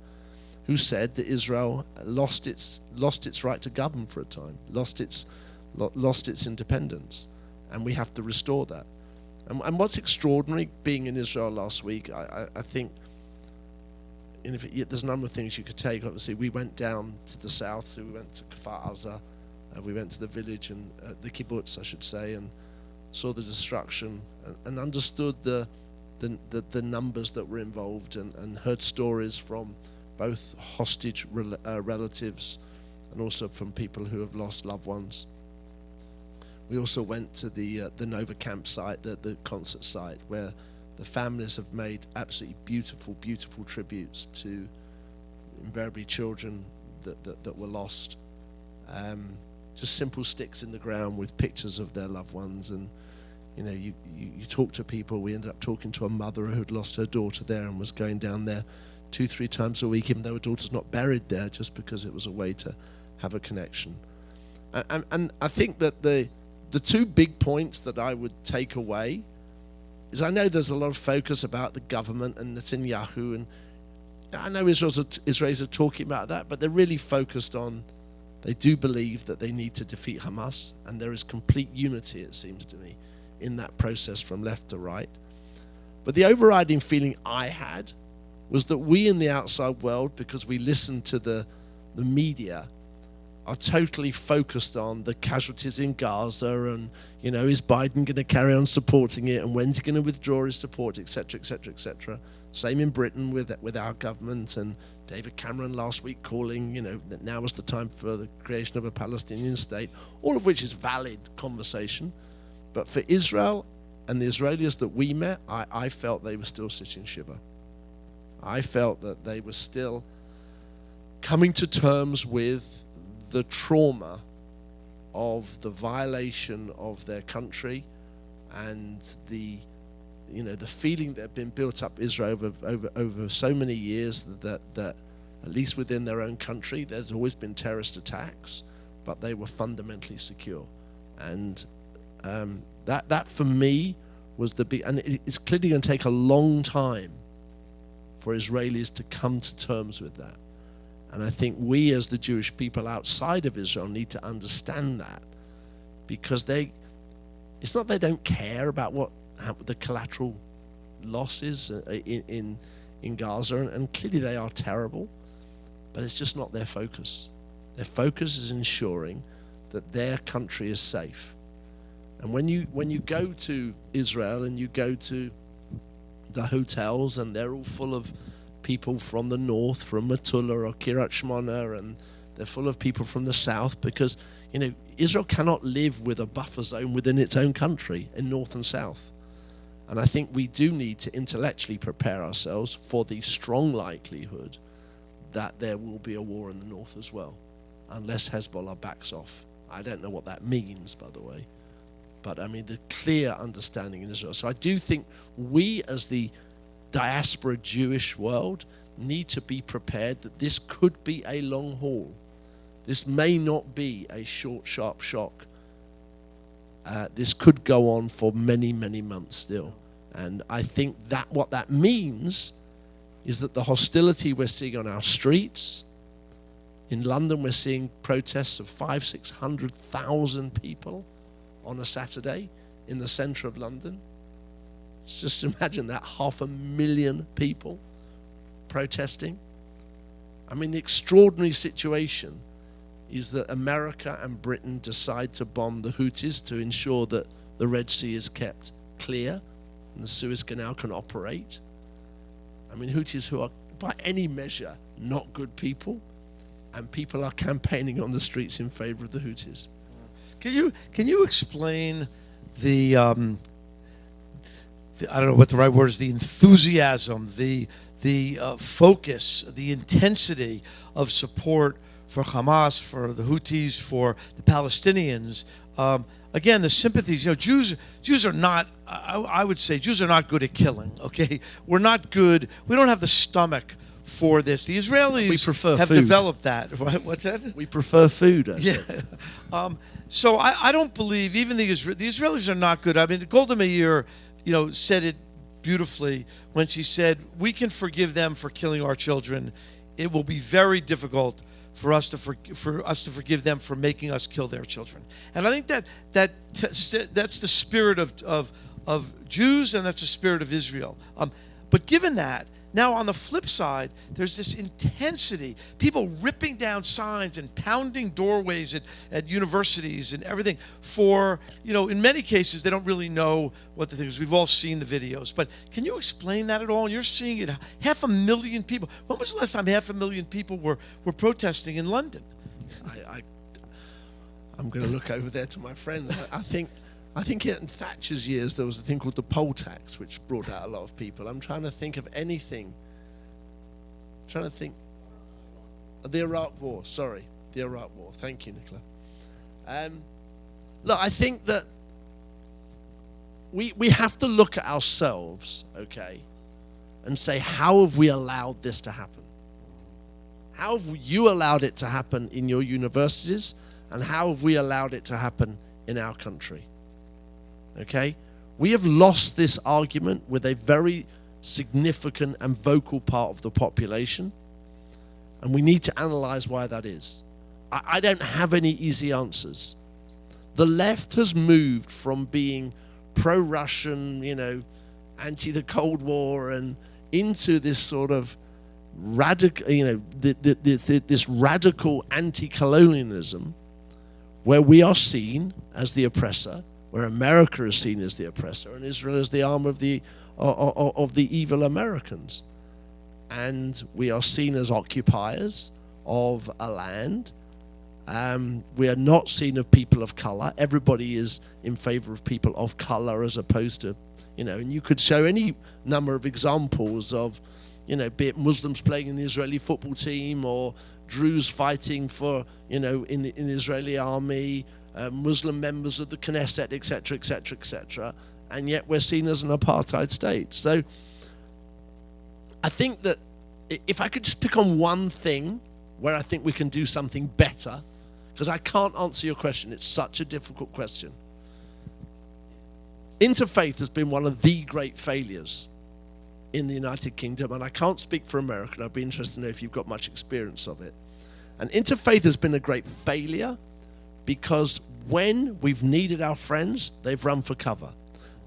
who said that Israel lost its right to govern for a time, lost its independence, and we have to restore that. And what's extraordinary being in Israel last week, I think, there's a number of things you could take. Obviously, we went down to the south, so we went to Kfar Aza, we went to the village and the kibbutz, I should say, and saw the destruction and understood the numbers that were involved, and heard stories from both hostage relatives and also from people who have lost loved ones. We also went to the Nova campsite, the concert site, where the families have made absolutely beautiful, beautiful tributes to invariably children that were lost. Just simple sticks in the ground with pictures of their loved ones. And you talk to people. We ended up talking to a mother who had lost her daughter there and was going down there 2-3 times a week, even though her daughter's not buried there, just because it was a way to have a connection. And I think that the 2 big points that I would take away is, I know there's a lot of focus about the government and Netanyahu, and I know Israelis are talking about that, but they're really focused on, they do believe that they need to defeat Hamas, and there is complete unity, it seems to me, in that process from left to right. But the overriding feeling I had was that we in the outside world, because we listen to the media, are totally focused on the casualties in Gaza and, is Biden going to carry on supporting it, and when's he going to withdraw his support, etc., etc., etc. Same in Britain with our government, and David Cameron last week calling, that now was the time for the creation of a Palestinian state, all of which is valid conversation. But for Israel, And the Israelis that we met, I felt they were still sitting shiva. I felt that they were still coming to terms with the trauma of the violation of their country and the feeling that had been built up Israel over so many years that at least within their own country, there's always been terrorist attacks, but they were fundamentally secure. And that for me was the big, and it's clearly going to take a long time for Israelis to come to terms with that. And I think we as the Jewish people outside of Israel need to understand that, because it's not they don't care about what the collateral losses in Gaza, and clearly they are terrible, but it's just not their focus. Their focus is ensuring that their country is safe. And when you go to Israel and you go to the hotels, and they're all full of people from the north, from Metula or Kiryat Shmona, and they're full of people from the south, because Israel cannot live with a buffer zone within its own country in north and south. And I think we do need to intellectually prepare ourselves for the strong likelihood that there will be a war in the north as well, unless Hezbollah backs off. I don't know what that means, by the way, but I mean the clear understanding in Israel. So I do think we as the diaspora Jewish world need to be prepared that this could be a long haul. This may not be a short, sharp shock. This could go on for many, many months still. And I think that what that means is that the hostility we're seeing on our streets, in London we're seeing protests of 500,000-600,000 people on a Saturday in the centre of London. Just imagine that, 500,000 people protesting. I mean, the extraordinary situation is that America and Britain decide to bomb the Houthis to ensure that the Red Sea is kept clear and the Suez Canal can operate. I mean, Houthis who are, by any measure, not good people, and people are campaigning on the streets in favor of the Houthis. Can you explain the I don't know what the right word is, the enthusiasm, the focus, the intensity of support for Hamas, for the Houthis, for the Palestinians? Again, the sympathies. Jews are not. I would say Jews are not good at killing. Okay, we're not good. We don't have the stomach for this. The Israelis have developed that. What's that? We prefer food. So I don't believe even the Israelis are not good. I mean, Golda Meir, said it beautifully when she said, "We can forgive them for killing our children. It will be very difficult for us to forgive them for making us kill their children." And I think that's the spirit of Jews, and that's the spirit of Israel. But given that, now on the flip side, there's this intensity, people ripping down signs and pounding doorways at universities and everything for, in many cases, they don't really know what the thing is. We've all seen the videos. But can you explain that at all? You're seeing it, 500,000 people. When was the last time 500,000 people were protesting in London? I'm going to look over there to my friends. I think in Thatcher's years there was a thing called the poll tax, which brought out a lot of people. I'm trying to think of anything. The Iraq War, sorry. The Iraq War. Thank you, Nicola. Look, I think that we have to look at ourselves, okay, and say, how have we allowed this to happen? How have you allowed it to happen in your universities, and how have we allowed it to happen in our country? Okay, we have lost this argument with a very significant and vocal part of the population, and we need to analyze why that is. I don't have any easy answers. The left has moved from being pro-Russian, anti the Cold War, and into this sort of radical, this radical anti-colonialism, where we are seen as the oppressor, where America is seen as the oppressor and Israel is the arm of the evil Americans. And we are seen as occupiers of a land, We are not seen of people of color. Everybody is in favor of people of color as opposed to, and you could show any number of examples of, be it Muslims playing in the Israeli football team or Druze fighting for, in the Israeli army, Muslim members of the Knesset, etc., etc., etc. And yet we're seen as an apartheid state. So I think that if I could just pick on one thing where I think we can do something better, because I can't answer your question, it's such a difficult question. Interfaith has been one of the great failures in the United Kingdom, and I can't speak for America, and I'd be interested to know if you've got much experience of it. And interfaith has been a great failure because when we've needed our friends, they've run for cover.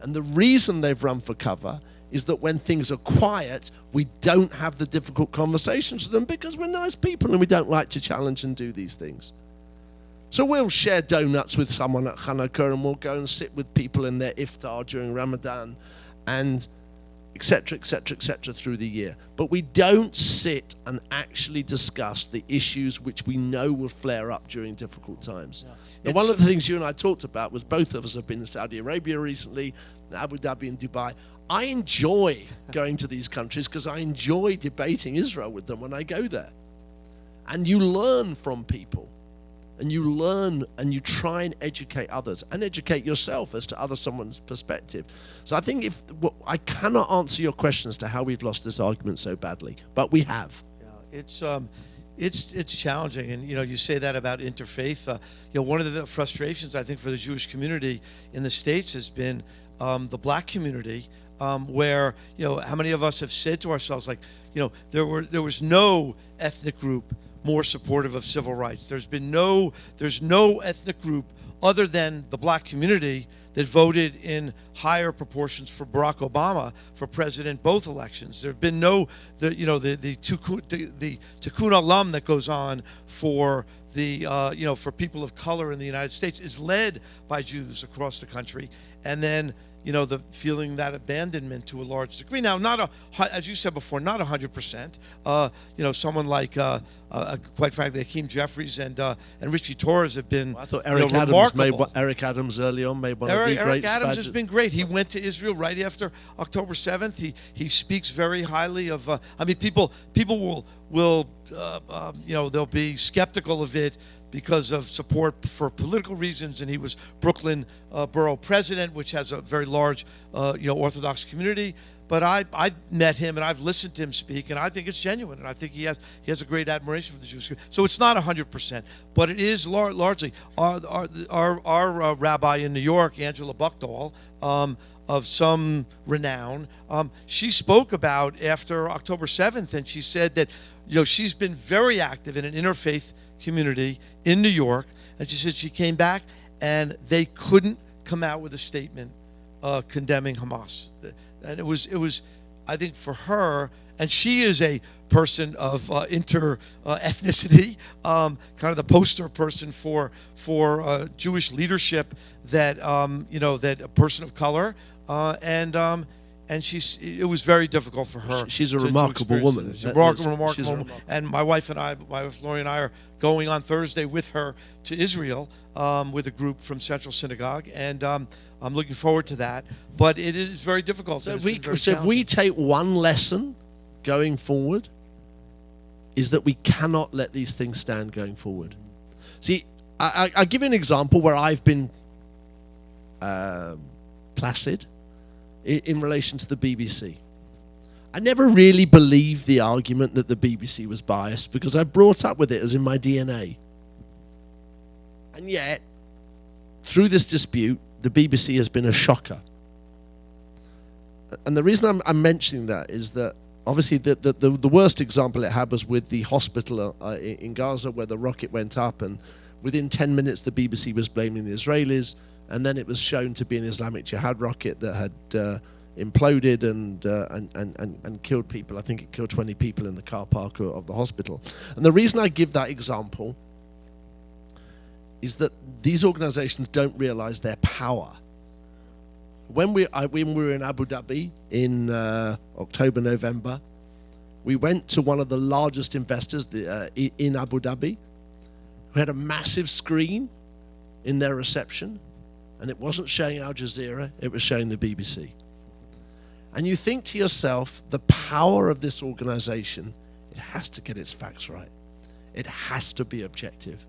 And the reason they've run for cover is that when things are quiet, we don't have the difficult conversations with them because we're nice people and we don't like to challenge and do these things. So we'll share donuts with someone at Hanukkah, and we'll go and sit with people in their iftar during Ramadan, and etc., etc., etc. through the year. But we don't sit and actually discuss the issues which we know will flare up during difficult times. Yeah. Now, one of the things you and I talked about was both of us have been in Saudi Arabia recently, Abu Dhabi and Dubai. I enjoy going to these countries because I enjoy debating Israel with them when I go there. And you learn from people. And you learn and you try and educate others and educate yourself as to someone's perspective. So I think I cannot answer your question as to how we've lost this argument so badly, but we have. Yeah, it's challenging, and you say that about interfaith. One of the frustrations I think for the Jewish community in the States has been the black community, where how many of us have said to ourselves, like, there was no ethnic group more supportive of civil rights. There's no ethnic group other than the black community that voted in higher proportions for Barack Obama for president both elections. There've been the tikkun olam that goes on for for people of color in the United States is led by Jews across the country, and then the feeling that abandonment to a large degree. Now, as you said before, not 100%. Someone like, quite frankly, Hakeem Jeffries and Richie Torres have been I thought Eric Adams early on made one of the great Eric Adams has been great. He went to Israel right after October 7th. He speaks very highly of. People will they'll be skeptical of it because of support for political reasons, and he was Brooklyn borough president, which has a very large Orthodox community. But I've met him and I've listened to him speak, and I think it's genuine, and I think he has a great admiration for the Jewish community. So it's not 100%, but it is largely our rabbi in New York, Angela Buchdahl, of some renown. She spoke about after October 7th, and she said that she's been very active in an interfaith community in New York, and she said she came back and they couldn't come out with a statement condemning Hamas. And it was I think for her, and she is a person of ethnicity, kind of the poster person for Jewish leadership, that that a person of color, and it was very difficult for her. She's a remarkable woman. She's a remarkable woman. And my wife Lori and I are going on Thursday with her to Israel with a group from Central Synagogue, and I'm looking forward to that. But it is very difficult. So if we take one lesson going forward, is that we cannot let these things stand going forward. See, I'll give you an example where I've been placid in relation to the BBC. I never really believed the argument that the BBC was biased because I brought up with it as in my DNA. And yet, through this dispute, the BBC has been a shocker. And the reason I'm mentioning that is that obviously the worst example it had was with the hospital in Gaza, where the rocket went up, and within 10 minutes the BBC was blaming the Israelis, and then it was shown to be an Islamic Jihad rocket that had imploded and killed people. I think it killed 20 people in the car park of the hospital. And the reason I give that example is that these organizations don't realize their power. When we were in Abu Dhabi in October, November, we went to one of the largest investors in Abu Dhabi, who had a massive screen in their reception, and it wasn't showing Al Jazeera, it was showing the BBC. And you think to yourself, the power of this organization, it has to get its facts right. It has to be objective.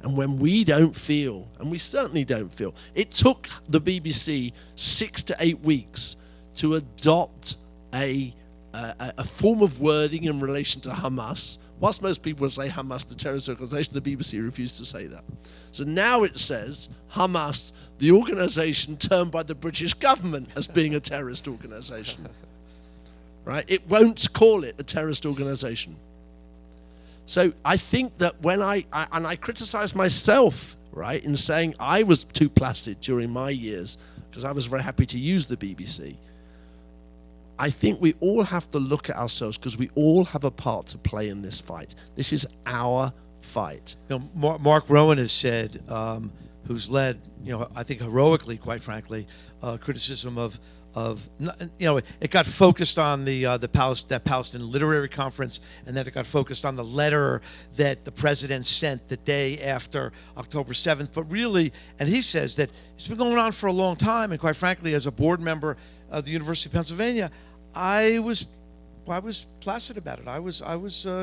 And when we don't feel, and we certainly don't feel, it took the BBC 6 to 8 weeks to adopt a form of wording in relation to Hamas. Whilst most people would say Hamas, the terrorist organization, the BBC refused to say that. So now it says Hamas, the organization termed by the British government as being a terrorist organization. Right? It won't call it a terrorist organization. So I think that when I criticize myself, right, in saying I was too placid during my years because I was very happy to use the BBC. I think we all have to look at ourselves because we all have a part to play in this fight. This is our fight. You know, Mark Rowan has said, who's led, I think heroically, quite frankly, criticism of, it got focused on that Palestinian literary conference, and then it got focused on the letter that the president sent the day after October 7th. But really, and he says that it's been going on for a long time, and quite frankly, as a board member of the University of Pennsylvania, I was placid about it. I was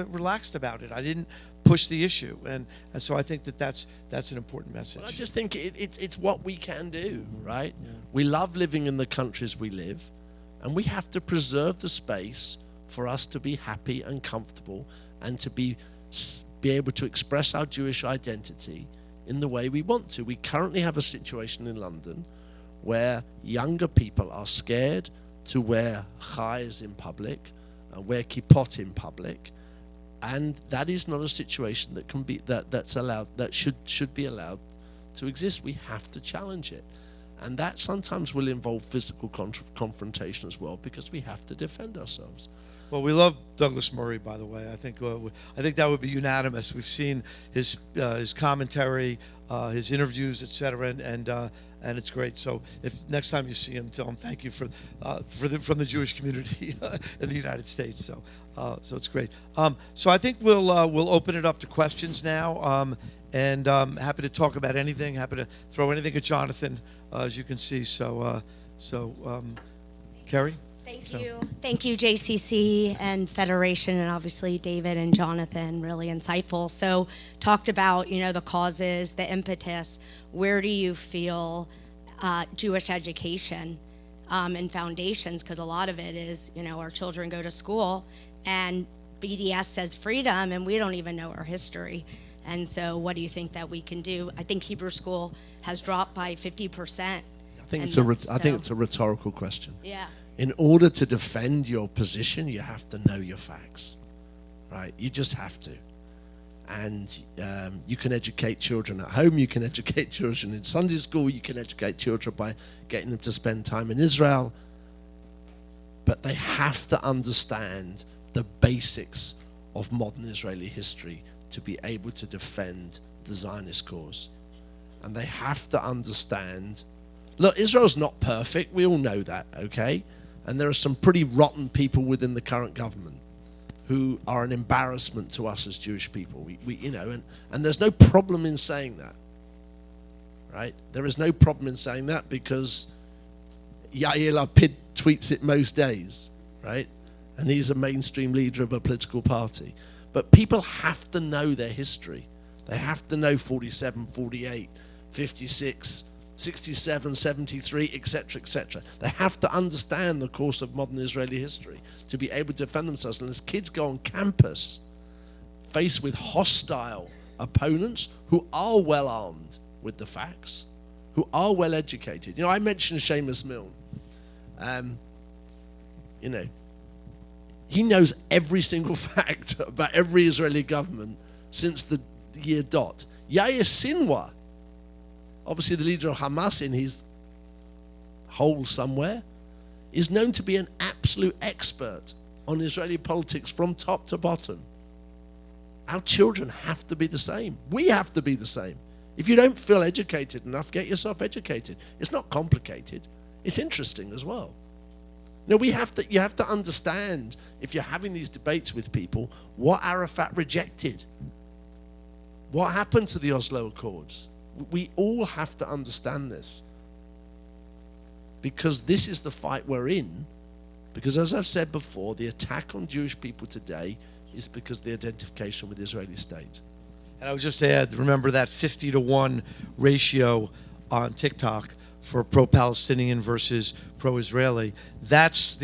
relaxed about it. I didn't push the issue, and so I think that's an important message. Well, I just think it's what we can do, right? Yeah. We love living in the countries we live, and we have to preserve the space for us to be happy and comfortable, and to be able to express our Jewish identity in the way we want to. We currently have a situation in London where younger people are scared to wear chais in public, wear kippot in public, and that is not a situation that can be that's allowed, that should be allowed to exist. We have to challenge it, and that sometimes will involve physical confrontation as well, because we have to defend ourselves. Well, we love Douglas Murray, by the way. I think that would be unanimous. We've seen his commentary, his interviews, etc., and it's great. So if next time you see him, tell him thank you from the Jewish community in the United States. So it's great. So I think we'll open it up to questions now, and happy to talk about anything. Happy to throw anything at Jonathan, as you can see. So Carrie. Thank you, JCC and Federation, and obviously David and Jonathan, really insightful. So talked about, the causes, the impetus. Where do you feel Jewish education and foundations, because a lot of it is, our children go to school and BDS says freedom and we don't even know our history. And so what do you think that we can do? I think Hebrew school has dropped by 50%. I think it's a rhetorical question. Yeah. In order to defend your position, you have to know your facts, right? You just have to. And you can educate children at home, you can educate children in Sunday school, you can educate children by getting them to spend time in Israel. But they have to understand the basics of modern Israeli history to be able to defend the Zionist cause. And they have to understand, look, Israel's not perfect, we all know that, okay? And there are some pretty rotten people within the current government who are an embarrassment to us as Jewish people. And there's no problem in saying that, right? There is no problem in saying that, because Yair Lapid tweets it most days, right? And he's a mainstream leader of a political party. But people have to know their history. They have to know 47, 48, 56, 67, 73, etc., etc. They have to understand the course of modern Israeli history to be able to defend themselves. And as kids go on campus, faced with hostile opponents who are well armed with the facts, who are well educated. I mentioned Seamus Milne. He knows every single fact about every Israeli government since the year dot. Yair Sinwar, obviously the leader of Hamas in his hole somewhere, is known to be an absolute expert on Israeli politics from top to bottom. Our children have to be the same. We have to be the same. If you don't feel educated enough, get yourself educated. It's not complicated. It's interesting as well. You have to understand, if you're having these debates with people, what Arafat rejected. What happened to the Oslo Accords? We all have to understand this. Because this is the fight we're in. Because as I've said before, the attack on Jewish people today is because of the identification with the Israeli state. And I would just add, remember that 50-to-1 ratio on TikTok for pro-Palestinian versus pro-Israeli. That's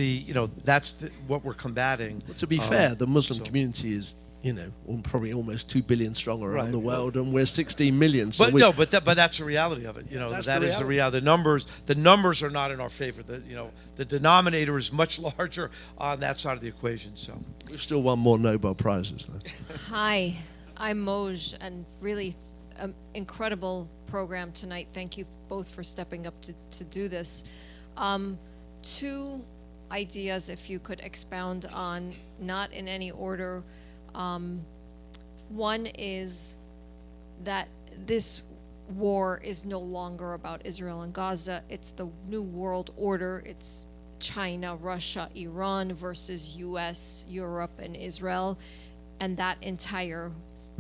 what we're combating. But to be fair, the Muslim community is, probably almost 2 billion strong around the world, and we're 16 million. So but that's the reality of it. That is the reality. The numbers are not in our favor. The denominator is much larger on that side of the equation. So we've still won more Nobel Prizes, though. Hi, I'm Moj, and really incredible program tonight. Thank you both for stepping up to do this. Two ideas, if you could expound on, not in any order. One is that this war is no longer about Israel and Gaza. It's the new world order. It's China, Russia, Iran versus US, Europe, and Israel, and that entire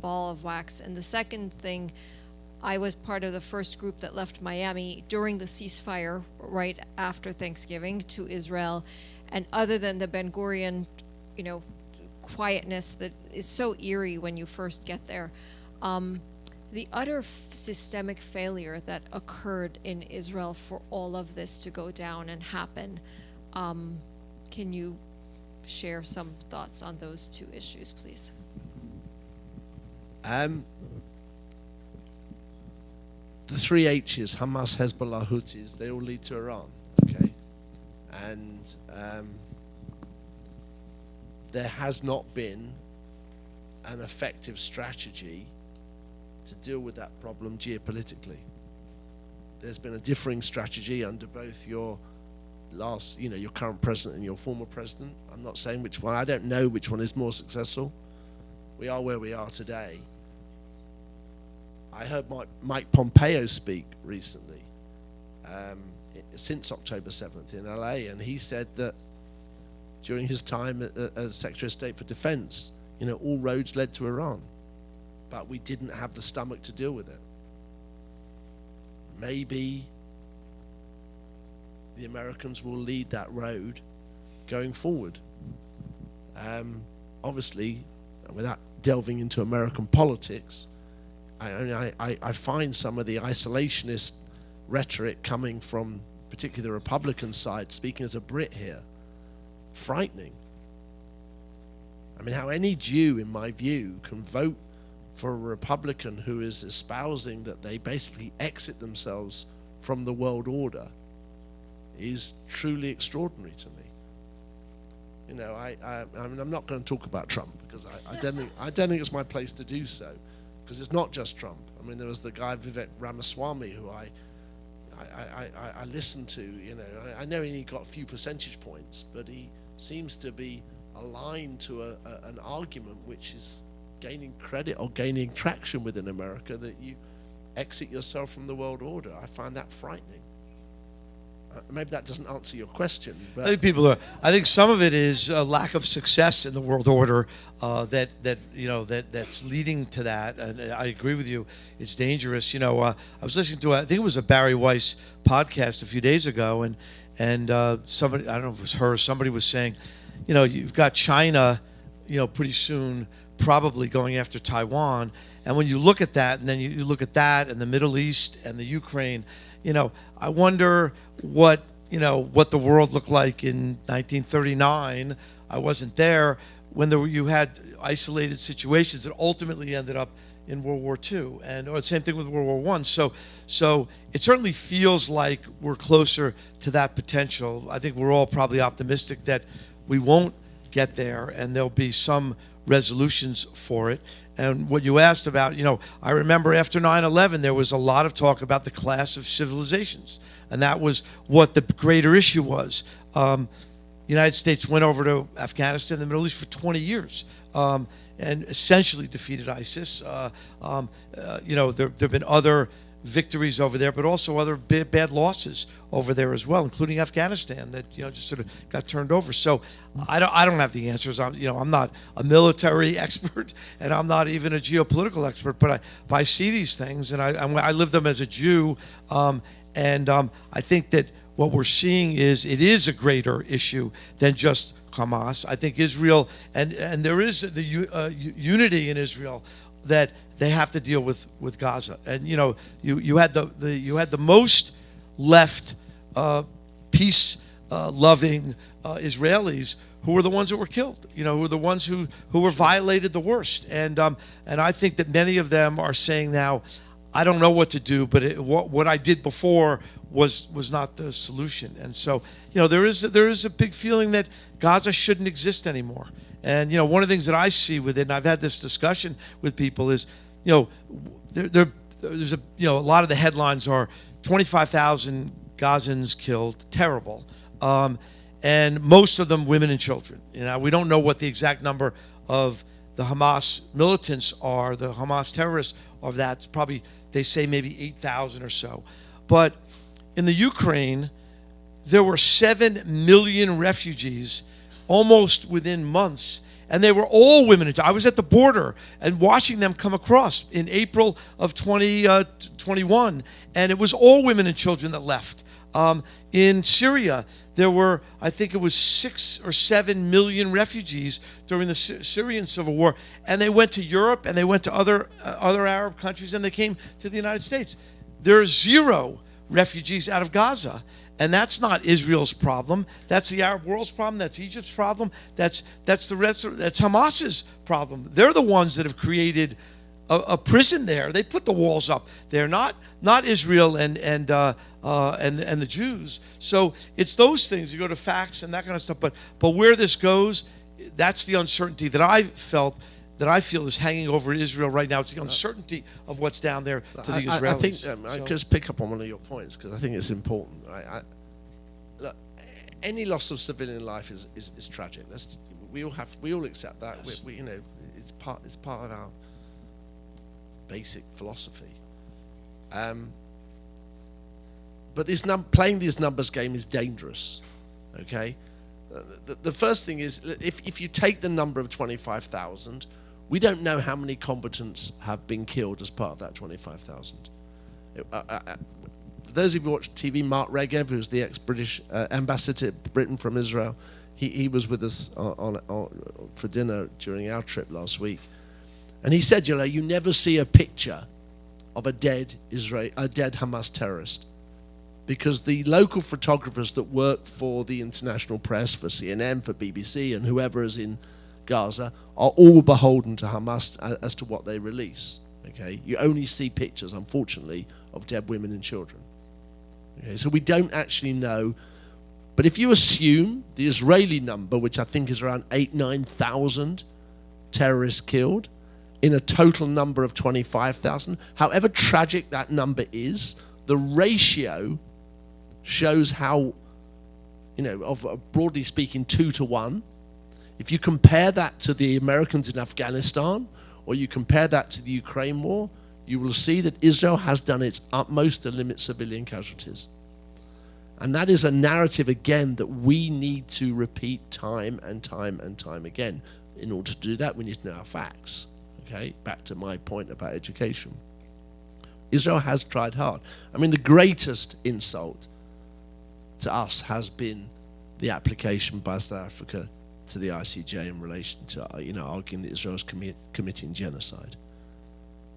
ball of wax. And the second thing, I was part of the first group that left Miami during the ceasefire right after Thanksgiving to Israel. And other than the Ben Gurion, quietness that is so eerie when you first get there, the utter systemic failure that occurred in Israel for all of this to go down and happen. Can you share some thoughts on those two issues, please? The three H's, Hamas, Hezbollah, Houthis, they all lead to Iran, okay? And there has not been an effective strategy to deal with that problem geopolitically. There's been a differing strategy under both your current president and your former president. I'm not saying which one. I don't know which one is more successful. We are where we are today. I heard Mike Pompeo speak recently, since October 7th in LA, and he said that during his time as Secretary of State for Defense, all roads led to Iran, but we didn't have the stomach to deal with it. Maybe the Americans will lead that road going forward. Obviously, without delving into American politics, I find some of the isolationist rhetoric coming from particularly the Republican side, speaking as a Brit here, frightening. I mean, how any Jew, in my view, can vote for a Republican who is espousing that they basically exit themselves from the world order is truly extraordinary to me. I'm not going to talk about Trump because I don't think it's my place to do so, because it's not just Trump. I mean, there was the guy Vivek Ramaswamy who I listened to. I know he got a few percentage points, but he seems to be aligned to an argument which is gaining credit or gaining traction within America, that you exit yourself from the world order. I find that frightening. Maybe that doesn't answer your question, but I think some of it is a lack of success in the world order that's leading to that. And I agree with you; it's dangerous. I was listening to I think it was a Barry Weiss podcast a few days ago, and somebody, I don't know if it was her, somebody was saying, you've got China, pretty soon probably going after Taiwan, and when you look at that, and then you look at that and the Middle East and the Ukraine. I wonder what the world looked like in 1939. I wasn't there when you had isolated situations that ultimately ended up in World War II, or the same thing with World War I. So it certainly feels like we're closer to that potential. I think we're all probably optimistic that we won't get there, and there'll be some resolutions for it. And what you asked about, I remember after 9/11, there was a lot of talk about the clash of civilizations. And that was what the greater issue was. The United States went over to Afghanistan and the Middle East for 20 years and essentially defeated ISIS. There have been other victories over there, but also other bad losses over there as well, including Afghanistan that just sort of got turned over. So I don't have the answers. I'm not a military expert, and I'm not even a geopolitical expert, but I see these things, and I live them as a Jew, and I think that what we're seeing is it is a greater issue than just Hamas. I think Israel, and there is the unity in Israel that they have to deal with Gaza. And you had the most left peace loving Israelis who were the ones that were killed. Who were the ones who were violated the worst. And I think that many of them are saying now, I don't know what to do, but what I did before was not the solution. And so there is a big feeling that Gaza shouldn't exist anymore. And one of the things that I see with it, and I've had this discussion with people, is there's a lot of the headlines are 25,000 Gazans killed, terrible, and most of them women and children. We don't know what the exact number of the Hamas militants are, the Hamas terrorists of that. It's probably, they say maybe 8,000 or so. But in the Ukraine, there were 7 million refugees almost within months, and they were all women. I was at the border and watching them come across in April of 2021, and it was all women and children that left. In Syria, there were, I think it was 6 or 7 million refugees during the Syrian civil war, and they went to Europe and they went to other Arab countries, and they came to the United States. There are 0 refugees out of Gaza. And that's not Israel's problem. That's the Arab world's problem. That's Egypt's problem. That's Hamas's problem. They're the ones that have created a prison there. They put the walls up there, not Israel and the Jews. So it's those things. You go to facts and that kind of stuff. But where this goes, that's the uncertainty that I feel is hanging over Israel right now. It's the uncertainty of what's down there to the Israelis. I think I just pick up on one of your points because I think it's important. Right? Look, any loss of civilian life is tragic. We all accept that. Yes. It's part of our basic philosophy. But playing these numbers game is dangerous. Okay. The first thing is, if you take the number of 25,000, we don't know how many combatants have been killed as part of that 25,000. For those of you who watch TV, Mark Regev, who's the ex-British ambassador to Britain from Israel, he was with us for dinner during our trip last week, and he said, you never see a picture of a dead Hamas terrorist, because the local photographers that work for the international press, for CNN, for BBC, and whoever is in Gaza, are all beholden to Hamas as to what they release. Okay, you only see pictures, unfortunately, of dead women and children. Okay, so we don't actually know. But if you assume the Israeli number, which I think is around 9,000 terrorists killed, in a total number of 25,000, however tragic that number is, the ratio shows how, broadly speaking, 2 to 1. If you compare that to the Americans in Afghanistan, or you compare that to the Ukraine war, you will see that Israel has done its utmost to limit civilian casualties. And that is a narrative, again, that we need to repeat time and time and time again. In order to do that, we need to know our facts. Okay, back to my point about education. Israel has tried hard. I mean, the greatest insult to us has been the application by South Africa to the ICJ in relation to, arguing that Israel is committing genocide.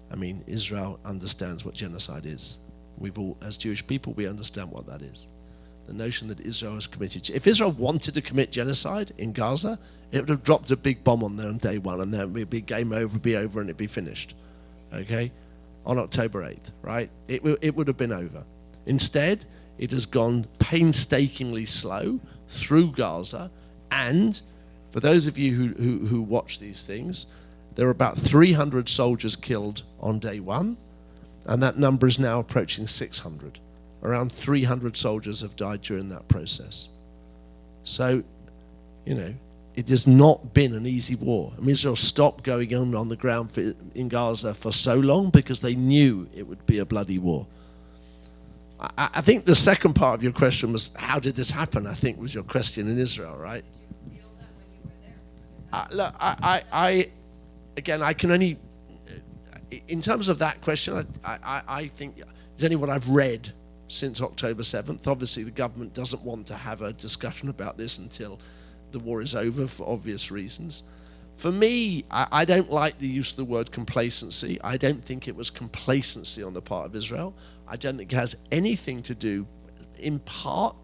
I mean, Israel understands what genocide is. We've all, as Jewish people, we understand what that is. The notion that Israel has committed, if Israel wanted to commit genocide in Gaza, it would have dropped a big bomb on there on day one, and then it would be game over, be over, and it'd be finished. Okay? On October 8th, right? It would have been over. Instead, it has gone painstakingly slow through Gaza, and for those of you who watch these things, there are about 300 soldiers killed on day one, and that number is now approaching 600. Around 300 soldiers have died during that process. So, it has not been an easy war. I mean, Israel stopped going on the ground in Gaza for so long because they knew it would be a bloody war. I think the second part of your question was, how did this happen? I think was your question in Israel, right? Did you feel that when you were there? Look, again, I can only, in terms of that question, I think it's only what I've read since October 7th. Obviously, the government doesn't want to have a discussion about this until the war is over for obvious reasons. For me, I don't like the use of the word complacency. I don't think it was complacency on the part of Israel. I don't think it has anything to do, in part,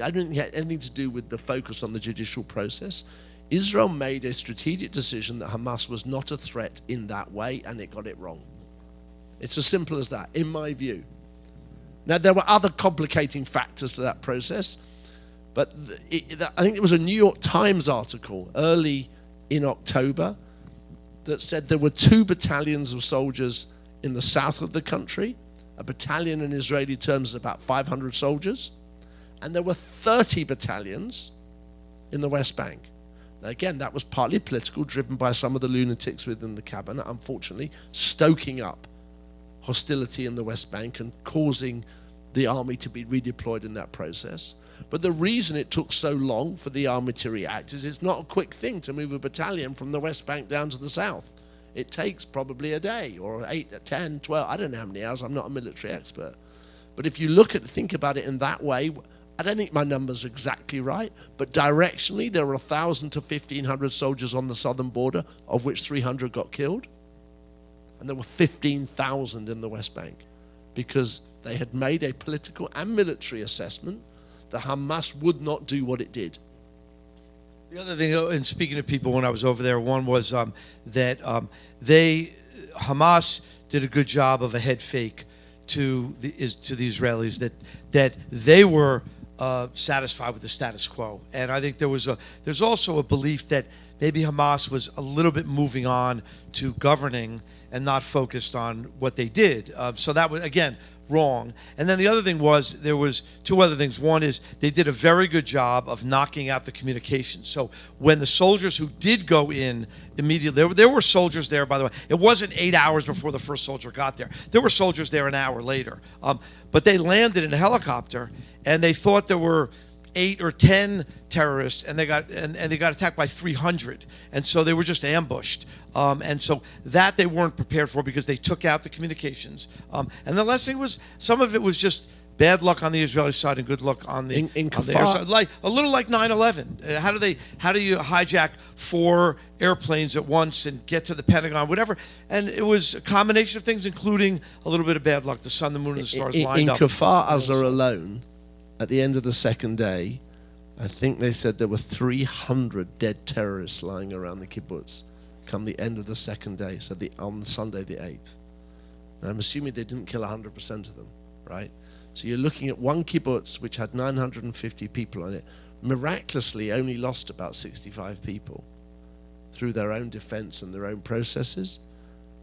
I don't think it had anything to do with the focus on the judicial process. Israel made a strategic decision that Hamas was not a threat in that way, and it got it wrong. It's as simple as that, in my view. Now, there were other complicating factors to that process, but I think it was a New York Times article early in October that said there were 2 battalions of soldiers in the south of the country. A battalion in Israeli terms is about 500 soldiers. And there were 30 battalions in the West Bank. Now again, that was partly political, driven by some of the lunatics within the cabinet, unfortunately, stoking up hostility in the West Bank and causing the army to be redeployed in that process. But the reason it took so long for the army to react is it's not a quick thing to move a battalion from the West Bank down to the south. It takes probably a day or 8, 10, 12, I don't know how many hours, I'm not a military expert. But if you think about it in that way, I don't think my numbers are exactly right, but directionally there were 1,000 to 1,500 soldiers on the southern border, of which 300 got killed. And there were 15,000 in the West Bank because they had made a political and military assessment that Hamas would not do what it did. The other thing, and speaking to people when I was over there, one was that Hamas did a good job of a head fake to the Israelis that they were satisfied with the status quo, and I think there's also a belief that maybe Hamas was a little bit moving on to governing and not focused on what they did. So that was, again, wrong. And then the other thing was, there was 2 other things. One is they did a very good job of knocking out the communications. So when the soldiers who did go in immediately, there were soldiers there, by the way. It wasn't 8 hours before the first soldier got there. There were soldiers there an hour later. But they landed in a helicopter, and they thought there were 8 or 10 terrorists, and they got attacked by 300, and so they were just ambushed. And so that they weren't prepared for because they took out the communications. And the last thing was, some of it was just bad luck on the Israeli side and good luck on the in on the air side. Like a little like 9/11. How do you hijack 4 airplanes at once and get to the Pentagon, whatever? And it was a combination of things, including a little bit of bad luck. The sun, the moon, and the stars lined up. In Kfar Aza alone, at the end of the second day, I think they said there were 300 dead terrorists lying around the kibbutz come the end of the second day, so on Sunday the 8th. Now, I'm assuming they didn't kill 100% of them, right? So you're looking at one kibbutz which had 950 people on it, miraculously only lost about 65 people through their own defense and their own processes.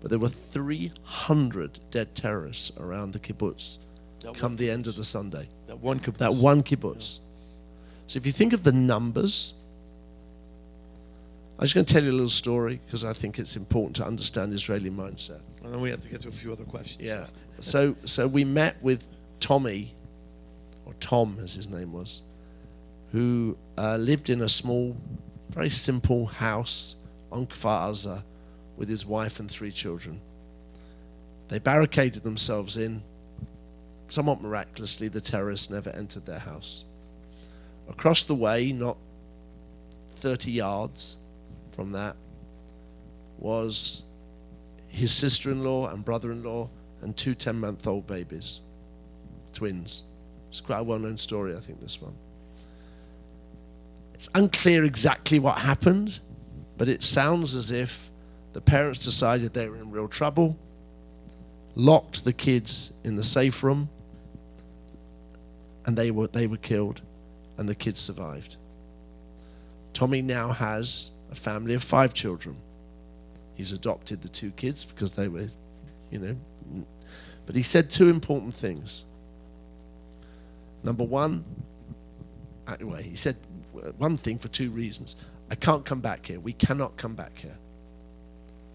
But there were 300 dead terrorists around the kibbutz come the end of the Sunday. That one kibbutz. That one kibbutz. Yeah. So if you think of the numbers, I'm just going to tell you a little story because I think it's important to understand Israeli mindset. And then we have to get to a few other questions. Yeah. So we met with Tommy, or Tom as his name was, who lived in a small, very simple house on Kfar Aza with his wife and 3 children. They barricaded themselves in. Somewhat miraculously, the terrorists never entered their house. Across the way, not 30 yards from that, was his sister-in-law and brother-in-law and 2 10-month-old babies, twins. It's quite a well-known story, I think, this one. It's unclear exactly what happened, but it sounds as if the parents decided they were in real trouble, locked the kids in the safe room, and they were killed, and the kids survived. Tommy now has a family of 5 children. He's adopted the 2 kids because they were, but he said 2 important things. Number one, anyway, he said one thing for 2 reasons. I can't come back here. We cannot come back here.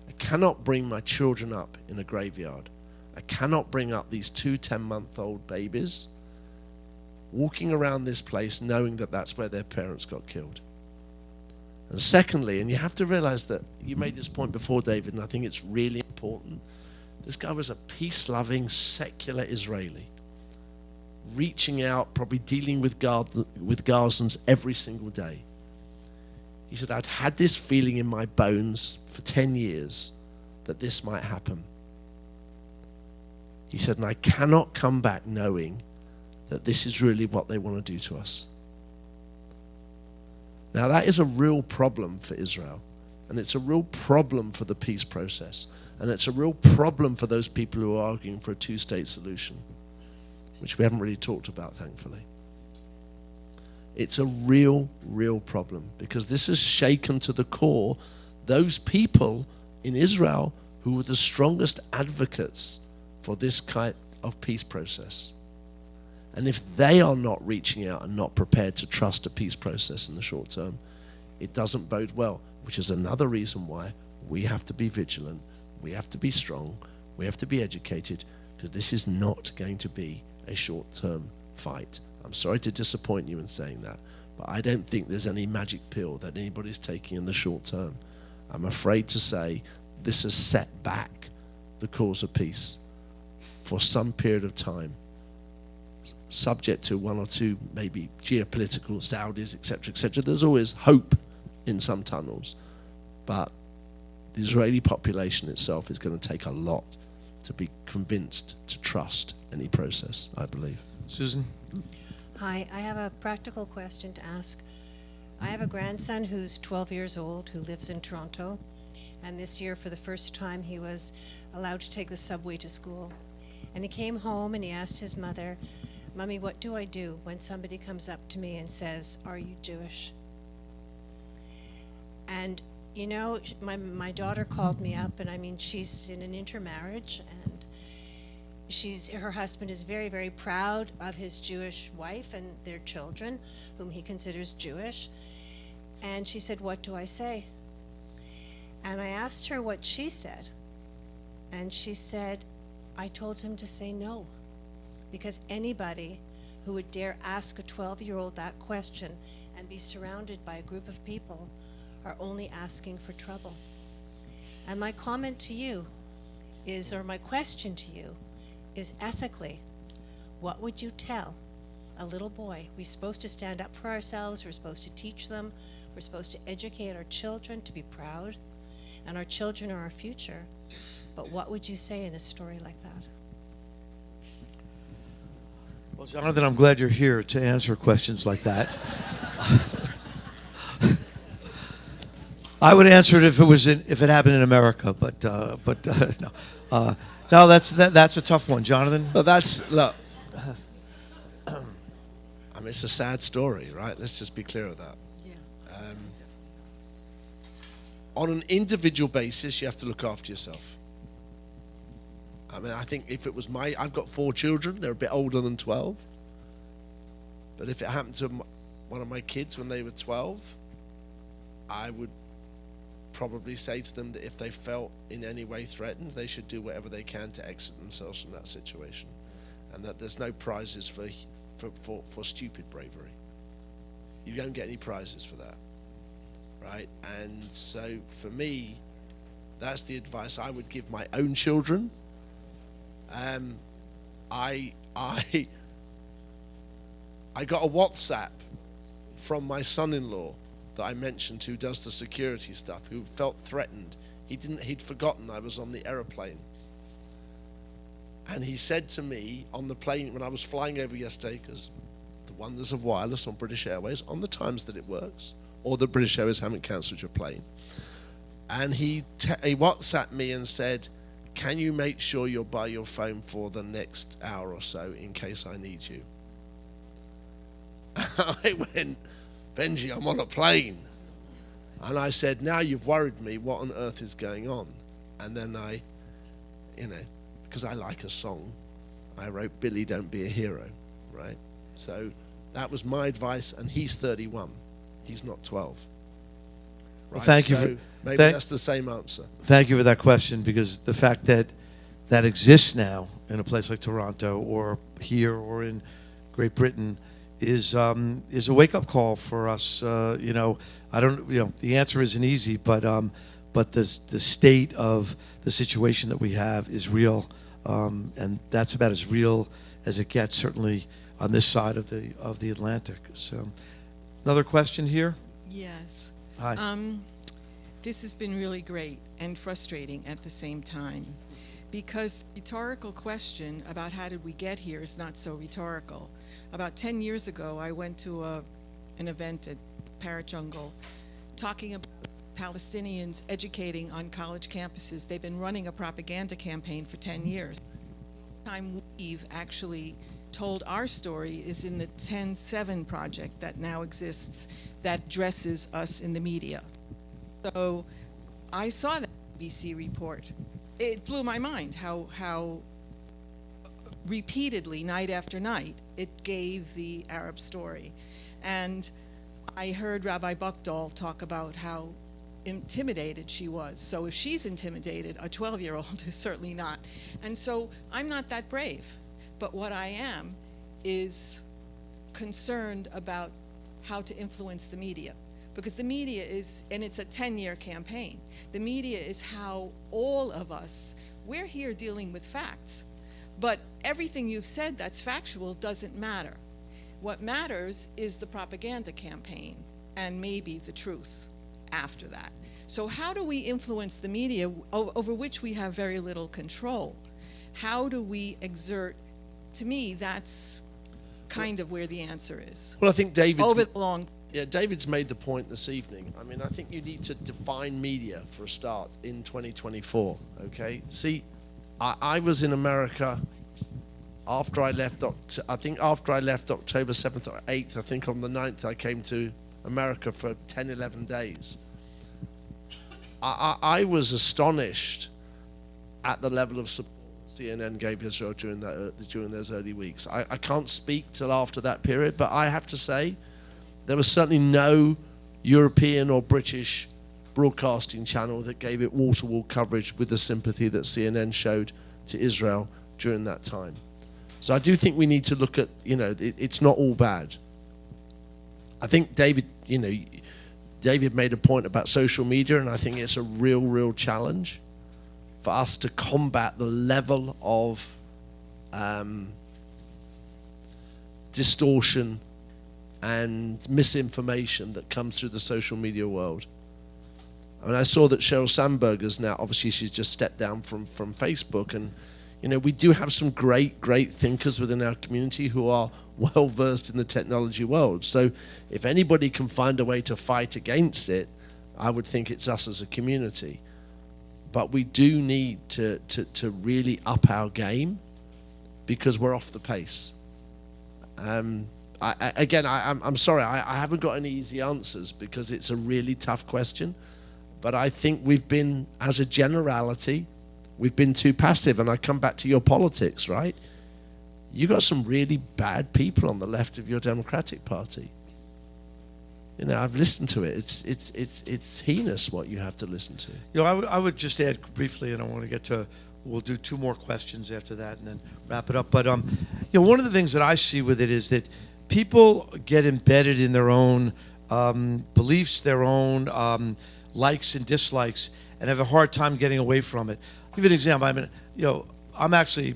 I cannot bring my children up in a graveyard. I cannot bring up these 2 10-month-old babies walking around this place knowing that that's where their parents got killed. And secondly, and you have to realize that you made this point before, David, and I think it's really important. This guy was a peace-loving, secular Israeli, reaching out, probably dealing with Gazans every single day. He said, I'd had this feeling in my bones for 10 years that this might happen. He said, and I cannot come back knowing that this is really what they want to do to us. Now, that is a real problem for Israel, and it's a real problem for the peace process, and it's a real problem for those people who are arguing for a two-state solution, which we haven't really talked about, thankfully. It's a real, real problem, because this has shaken to the core those people in Israel who were the strongest advocates for this kind of peace process. And if they are not reaching out and not prepared to trust a peace process in the short term, it doesn't bode well, which is another reason why we have to be vigilant, we have to be strong, we have to be educated, because this is not going to be a short-term fight. I'm sorry to disappoint you in saying that, but I don't think there's any magic pill that anybody's taking in the short term. I'm afraid to say this has set back the cause of peace for some period of time, subject to one or two maybe geopolitical Saudis, etc. There's always hope in some tunnels, but the Israeli population itself is going to take a lot to be convinced to trust any process, I believe. Susan? Hi, I have a practical question to ask. I have a grandson who's 12 years old who lives in Toronto, and this year for the first time he was allowed to take the subway to school. And he came home and he asked his mother, Mommy, what do I do when somebody comes up to me and says, are you Jewish? And, you know, my daughter called me up, and I mean, she's in an intermarriage, and her husband is very, very proud of his Jewish wife and their children, whom he considers Jewish. And she said, what do I say? And I asked her what she said. And she said, I told him to say no. Because anybody who would dare ask a 12-year-old that question and be surrounded by a group of people are only asking for trouble. And my comment to you is, or my question to you is, ethically, what would you tell a little boy? We're supposed to stand up for ourselves, we're supposed to teach them, we're supposed to educate our children to be proud, and our children are our future. But what would you say in a story like that? Well, Jonathan, I'm glad you're here to answer questions like that. I would answer it if it happened in America, but no. No, that's a tough one, Jonathan. Well, look. I mean, it's a sad story, right? Let's just be clear of that. Yeah. On an individual basis, you have to look after yourself. I mean, I think if it was I've got 4 children, they're a bit older than 12. But if it happened to one of my kids when they were 12, I would probably say to them that if they felt in any way threatened, they should do whatever they can to exit themselves from that situation. And that there's no prizes for stupid bravery. You don't get any prizes for that, right? And so for me, that's the advice I would give my own children. I got a WhatsApp from my son-in-law that I mentioned, who does the security stuff, who felt threatened. He'd forgotten I was on the aeroplane. And he said to me on the plane when I was flying over yesterday, because the wonders of wireless on British Airways, on the times that it works, or the British Airways haven't cancelled your plane. And he WhatsApped me and said, can you make sure you're by your phone for the next hour or so in case I need you? I went, Benji, I'm on a plane. And I said, now you've worried me, what on earth is going on? And then I, because I like a song, I wrote, Billy, don't be a hero, right? So that was my advice, and he's 31. He's not 12. Right? Well, thank you so for... Maybe that's the same answer. Thank you for that question, because the fact that that exists now in a place like Toronto or here or in Great Britain is a wake-up call for us. I don't. The answer isn't easy, but the state of the situation that we have is real, and that's about as real as it gets, certainly on this side of the Atlantic. So, another question here. Yes. Hi. This has been really great and frustrating at the same time, because the rhetorical question about how did we get here is not so rhetorical. About 10 years ago, I went to an event at Parrot Jungle talking about Palestinians educating on college campuses. They've been running a propaganda campaign for 10 years. The time we've actually told our story is in the 10-7 project that now exists that dresses us in the media. So I saw that BBC report. It blew my mind how repeatedly, night after night, it gave the Arab story. And I heard Rabbi Buchdahl talk about how intimidated she was. So if she's intimidated, a 12-year-old is certainly not. And so I'm not that brave. But what I am is concerned about how to influence the media. Because the media is, and it's a 10-year campaign, the media is how all of us, we're here dealing with facts. But everything you've said that's factual doesn't matter. What matters is the propaganda campaign and maybe the truth after that. So how do we influence the media over which we have very little control? How do we exert, to me, that's kind of where the answer is. Well, I think David's made the point this evening. I mean, I think you need to define media for a start in 2024, okay? See, I was in America after I left, after I left October 7th or 8th, I think on the 9th I came to America for 10, 11 days. I was astonished at the level of support CNN gave Israel during those early weeks. I can't speak till after that period, but I have to say there was certainly no European or British broadcasting channel that gave it wall-to-wall coverage with the sympathy that CNN showed to Israel during that time. So I do think we need to look at, it's not all bad. I think David made a point about social media, and I think it's a real challenge for us to combat the level of distortion and misinformation that comes through the social media world. I mean, I saw that Sheryl Sandberg's now, obviously she's just stepped down from Facebook, and we do have some great thinkers within our community who are well versed in the technology world. So if anybody can find a way to fight against it, I would think it's us as a community. But we do need to really up our game because we're off the pace. I'm sorry, I haven't got any easy answers because it's a really tough question. But I think we've been, as a generality, we've been too passive. And I come back to your politics, right? You got some really bad people on the left of your Democratic Party. I've listened to it. It's heinous what you have to listen to. I would just add briefly, and I want to get to. We'll do two more questions after that, and then wrap it up. But one of the things that I see with it is that people get embedded in their own beliefs, their own likes and dislikes, and have a hard time getting away from it. I'll give you an example. I'm actually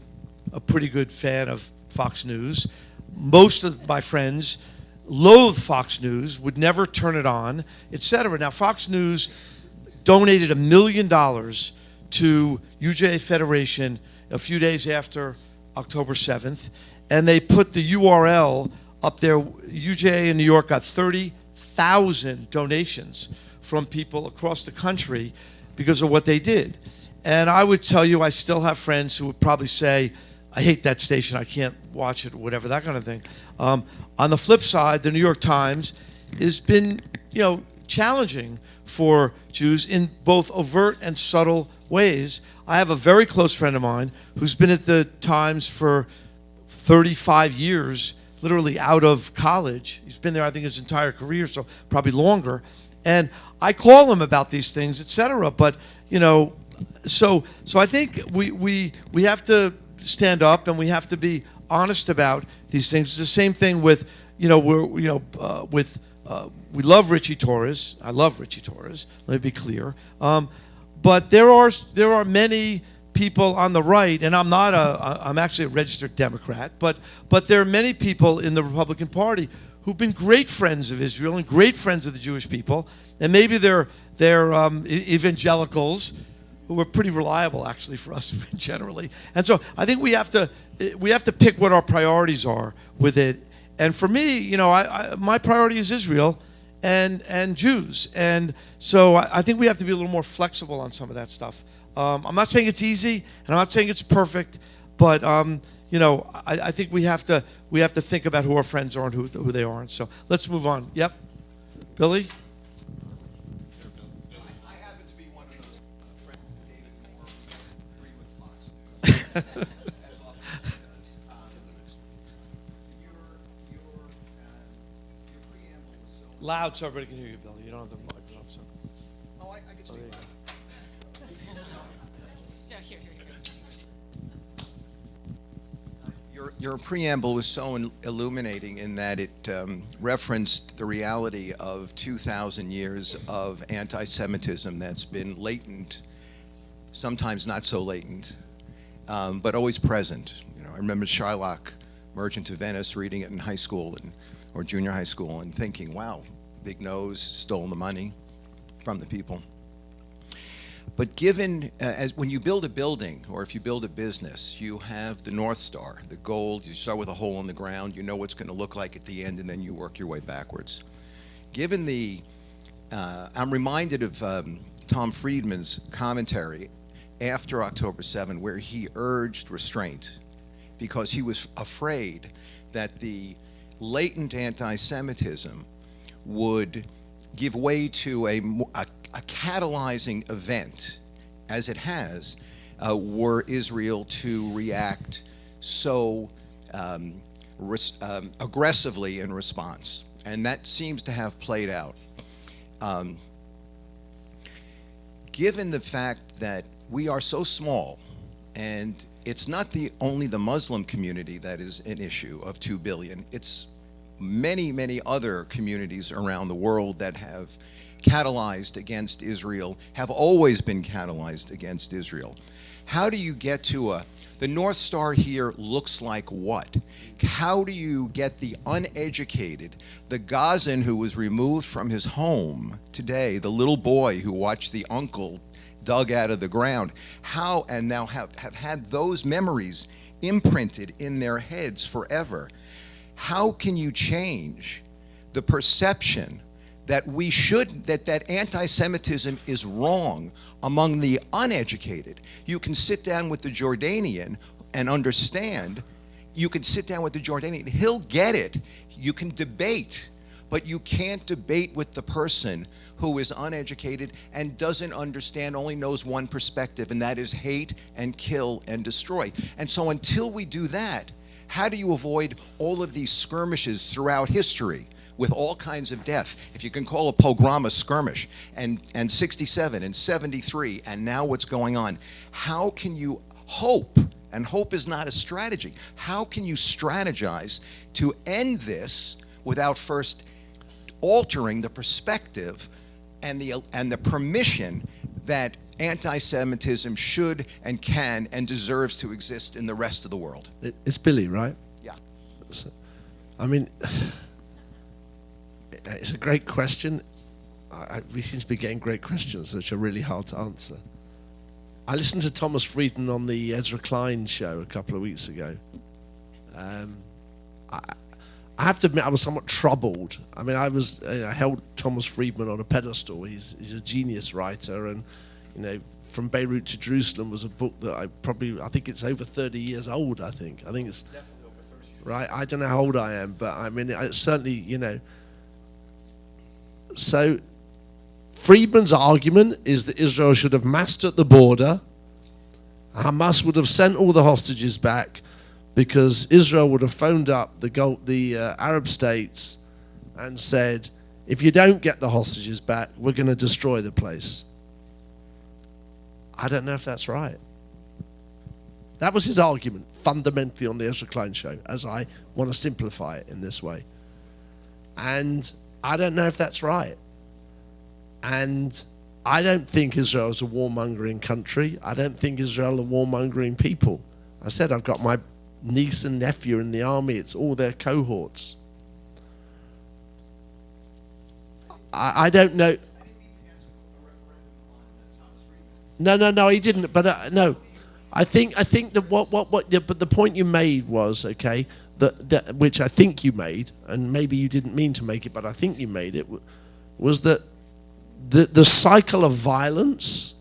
a pretty good fan of Fox News. Most of my friends loathe Fox News, would never turn it on, etc. Now, Fox News donated $1 million to UJA Federation a few days after October 7th, and they put the URL up there. UJA in New York got 30,000 donations from people across the country because of what they did. And I would tell you, I still have friends who would probably say, I hate that station, I can't watch it, or whatever, that kind of thing. On the flip side, the New York Times has been, challenging for Jews in both overt and subtle ways. I have a very close friend of mine who's been at the Times for 35 years, literally out of college. He's been there, I think, his entire career, so probably longer. And I call him about these things, etc. But, so I think we have to stand up and we have to be honest about these things. It's the same thing with, we love Richie Torres. I love Richie Torres. Let me be clear. But there are many people on the right, and I'm actually a registered Democrat, but there are many people in the Republican Party who've been great friends of Israel and great friends of the Jewish people, and maybe they're evangelicals who are pretty reliable actually for us generally. And so I think we have to pick what our priorities are with it. And for me, my priority is Israel and Jews. And so I think we have to be a little more flexible on some of that stuff. I'm not saying it's easy, and I'm not saying it's perfect, but I think we have to think about who our friends are and who they aren't. So let's move on. Yep, Billy. I happen to be one of those friends of David Moore who doesn't agree with Fox News as often as he does. Your preamble was so Loud so everybody can hear you, Billy. You don't have the microphone. So. Oh, I can speak. Your preamble was so illuminating in that it referenced the reality of 2,000 years of anti-Semitism that's been latent, sometimes not so latent, but always present. I remember Shylock, Merchant of Venice, reading it in high school or junior high school and thinking, wow, big nose, stole the money from the people. But given, when you build a building or if you build a business, you have the North Star, the goal. You start with a hole in the ground, you know what it's going to look like at the end, and then you work your way backwards. Given I'm reminded of Tom Friedman's commentary after October 7, where he urged restraint because he was afraid that the latent anti-Semitism would give way to a catalyzing event, as it has, were Israel to react so aggressively in response. And that seems to have played out. Given the fact that we are so small, and it's not only the Muslim community that is an issue of 2 billion, it's many, many other communities around the world that have catalyzed against Israel, have always been catalyzed against Israel. How do you get to the North Star here looks like what? How do you get the uneducated, the Gazan who was removed from his home today, the little boy who watched the uncle dug out of the ground, and now have had those memories imprinted in their heads forever? How can you change the perception that that anti-Semitism is wrong among the uneducated? You can sit down with the Jordanian and understand. You can sit down with the Jordanian, he'll get it. You can debate, but you can't debate with the person who is uneducated and doesn't understand, only knows one perspective, and that is hate and kill and destroy. And so until we do that, how do you avoid all of these skirmishes throughout history with all kinds of death? If you can call a pogrom a skirmish, and 67 and 73, and now what's going on, how can you hope? And hope is not a strategy. How can you strategize to end this without first altering the perspective and the permission that anti-Semitism should and can and deserves to exist in the rest of the world? It's Billy, right? Yeah. I mean, it's a great question. We seem to be getting great questions which are really hard to answer. I listened to Thomas Friedman on the Ezra Klein show a couple of weeks ago. I have to admit I was somewhat troubled. I mean, I held Thomas Friedman on a pedestal. He's a genius writer, and From Beirut to Jerusalem was a book that I think it's over 30 years old. I think it's Definitely over 30 years. right. I don't know how old I am, but I mean, it's certainly, So Friedman's argument is that Israel should have massed at the border. Hamas would have sent all the hostages back, because Israel would have phoned up the Arab states and said, if you don't get the hostages back, we're going to destroy the place. I don't know if that's right. That was his argument, fundamentally, on the Ezra Klein show, as I want to simplify it in this way. And I don't know if that's right. And I don't think Israel is a warmongering country. I don't think Israel are warmongering people. I said I've got my niece and nephew in the army. It's all their cohorts. I don't know. No, he didn't. But no, I think that but the point you made was, okay, that which I think you made, and maybe you didn't mean to make it, but I think you made it, was that the cycle of violence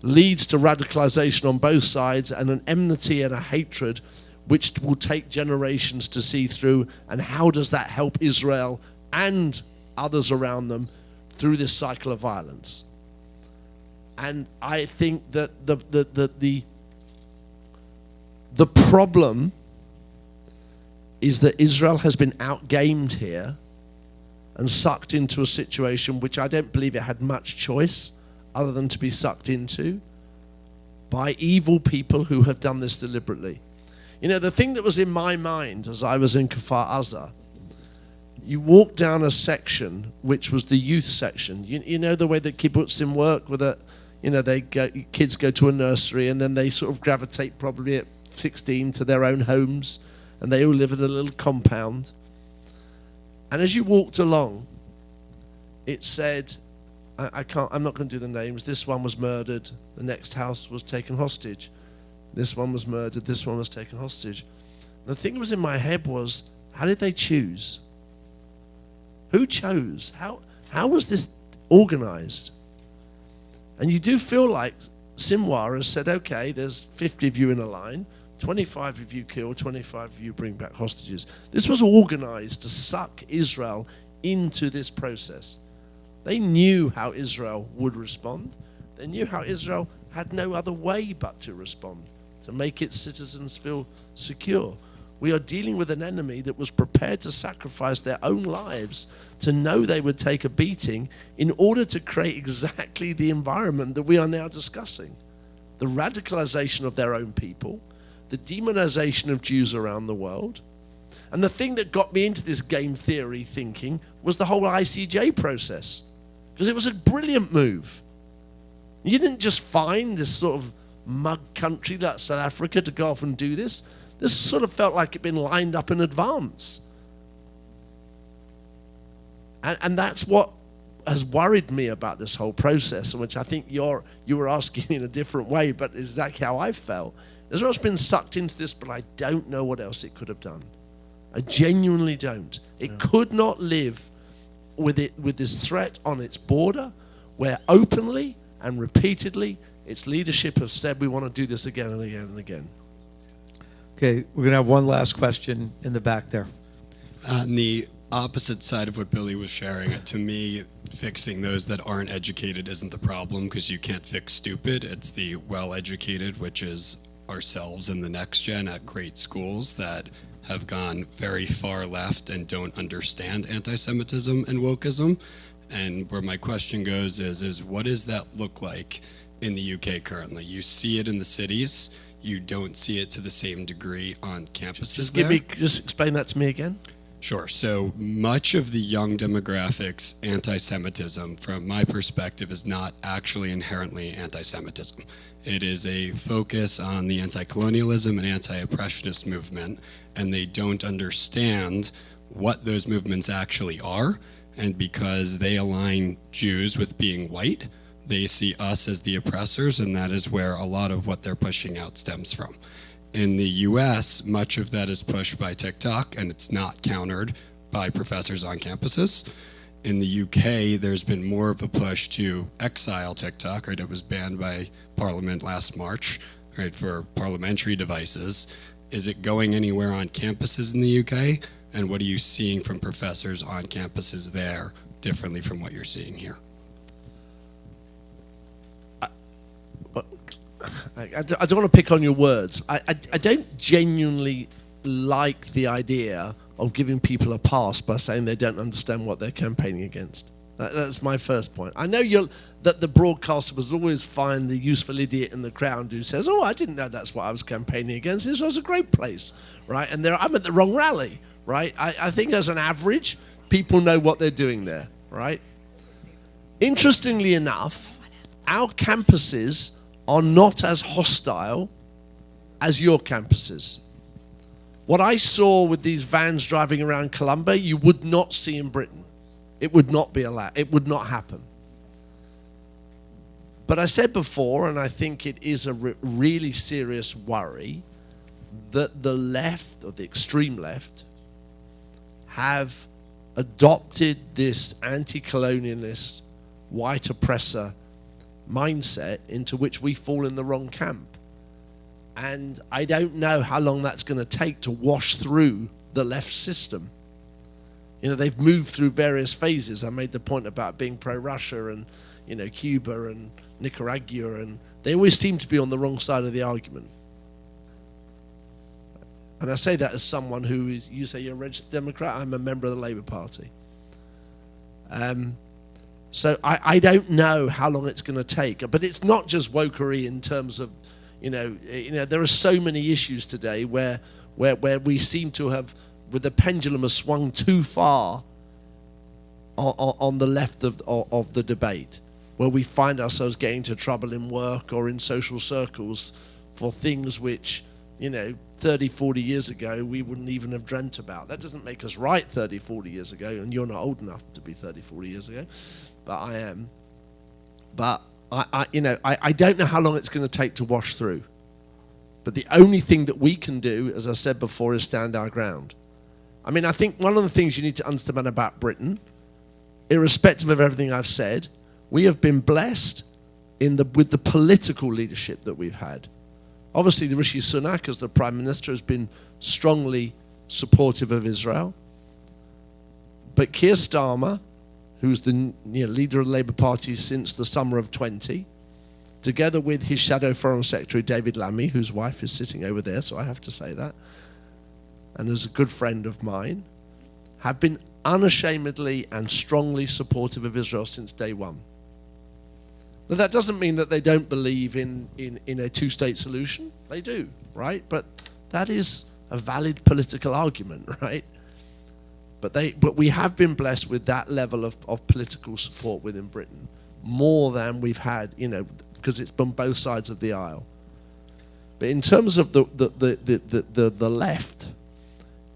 leads to radicalization on both sides and an enmity and a hatred which will take generations to see through. And how does that help Israel and others around them through this cycle of violence? And I think that the problem is that Israel has been outgamed here and sucked into a situation which I don't believe it had much choice other than to be sucked into by evil people who have done this deliberately. You know, the thing that was in my mind as I was in Kfar Aza, you walk down a section which was the youth section. You know the way that kibbutzim work, with a, you know, kids go to a nursery and then they sort of gravitate probably at 16 to their own homes, and they all live in a little compound. And as you walked along, it said, I'm not going to do the names. This one was murdered. The next house was taken hostage. This one was murdered. This one was taken hostage. The thing that was in my head was, how did they choose? Who chose? How was this organized? And you do feel like Sinwar has said, okay, there's 50 of you in a line, 25 of you kill, 25 of you bring back hostages. This was organized to suck Israel into this process. They knew how Israel would respond. They knew how Israel had no other way but to respond, to make its citizens feel secure. We are dealing with an enemy that was prepared to sacrifice their own lives to know they would take a beating in order to create exactly the environment that we are now discussing. The radicalization of their own people, the demonization of Jews around the world. And the thing that got me into this game theory thinking was the whole ICJ process, because it was a brilliant move. You didn't just find this sort of mug country like South Africa to go off and do this. This sort of felt like it'd been lined up in advance. And that's what has worried me about this whole process, which I think you were asking in a different way, but is exactly how I felt. Israel's been sucked into this, but I don't know what else it could have done. I genuinely don't. It could not live with this threat on its border, where openly and repeatedly its leadership have said we want to do this again and again and again. Okay, we're going to have one last question in the back there. On the opposite side of what Billy was sharing, to me, fixing those that aren't educated isn't the problem, because you can't fix stupid. It's the well-educated, which is ourselves and the next gen at great schools that have gone very far left and don't understand anti-Semitism and wokeism. And where my question goes is what does that look like in the UK currently? You see it in the cities. You don't see it to the same degree on campuses. Just explain that to me again. Sure. So much of the young demographics anti-Semitism, from my perspective, is not actually inherently anti-Semitism. It is a focus on the anti-colonialism and anti-oppressionist movement, and they don't understand what those movements actually are. And because they align Jews with being white, they see us as the oppressors, and that is where a lot of what they're pushing out stems from. In the US, much of that is pushed by TikTok, and it's not countered by professors on campuses. In the UK, there's been more of a push to exile TikTok, right? It was banned by Parliament last March, right, for parliamentary devices. Is it going anywhere on campuses in the UK? And what are you seeing from professors on campuses there differently from what you're seeing here? I don't want to pick on your words. I don't genuinely like the idea of giving people a pass by saying they don't understand what they're campaigning against. That's my first point. I know that the broadcaster must always find the useful idiot in the crowd who says, "Oh, I didn't know that's what I was campaigning against. This was a great place," right? And I'm at the wrong rally, right? I think as an average, people know what they're doing there, right? Interestingly enough, our campuses are not as hostile as your campuses. What I saw with these vans driving around Colombo, you would not see in Britain. It would not be allowed. It would not happen. But I said before, and I think it is a really serious worry, that the left, or the extreme left, have adopted this anti-colonialist, white oppressor mindset into which we fall in the wrong camp. And I don't know how long that's going to take to wash through the left system. You know, they've moved through various phases. I made the point about being pro-Russia and, you know, Cuba and Nicaragua, and they always seem to be on the wrong side of the argument. And I say that as someone who is, you say you're a registered Democrat, I'm a member of the Labour Party. So I don't know how long it's going to take. But it's not just wokery in terms of, you know, there are so many issues today where we seem to have, with the pendulum has swung too far on the left of the debate, where we find ourselves getting into trouble in work or in social circles for things which, you know, 30, 40 years ago, we wouldn't even have dreamt about. That doesn't make us right 30, 40 years ago, and you're not old enough to be 30, 40 years ago, but I am. But, I don't know how long it's going to take to wash through. But the only thing that we can do, as I said before, is stand our ground. I mean, I think one of the things you need to understand about Britain, irrespective of everything I've said, we have been blessed with the political leadership that we've had. Obviously, the Rishi Sunak, as the Prime Minister, has been strongly supportive of Israel. But Keir Starmer, who's the leader of the Labour Party since the summer of 20, together with his shadow Foreign Secretary, David Lammy, whose wife is sitting over there, so I have to say that, and is a good friend of mine, have been unashamedly and strongly supportive of Israel since day one. Now, that doesn't mean that they don't believe in a two-state solution. They do, right? But that is a valid political argument, right? But we have been blessed with that level of political support within Britain, more than we've had, because it's on both sides of the aisle. But in terms of the left,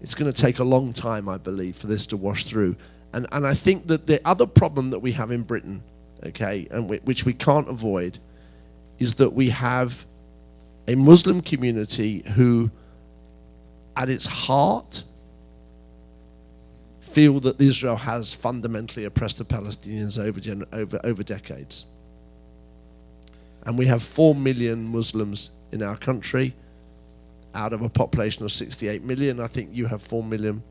it's going to take a long time, I believe, for this to wash through. And I think that the other problem that we have in Britain, okay, and which we can't avoid, is that we have a Muslim community who, at its heart, feel that Israel has fundamentally oppressed the Palestinians over decades. And we have 4 million Muslims in our country out of a population of 68 million. I think you have 4 million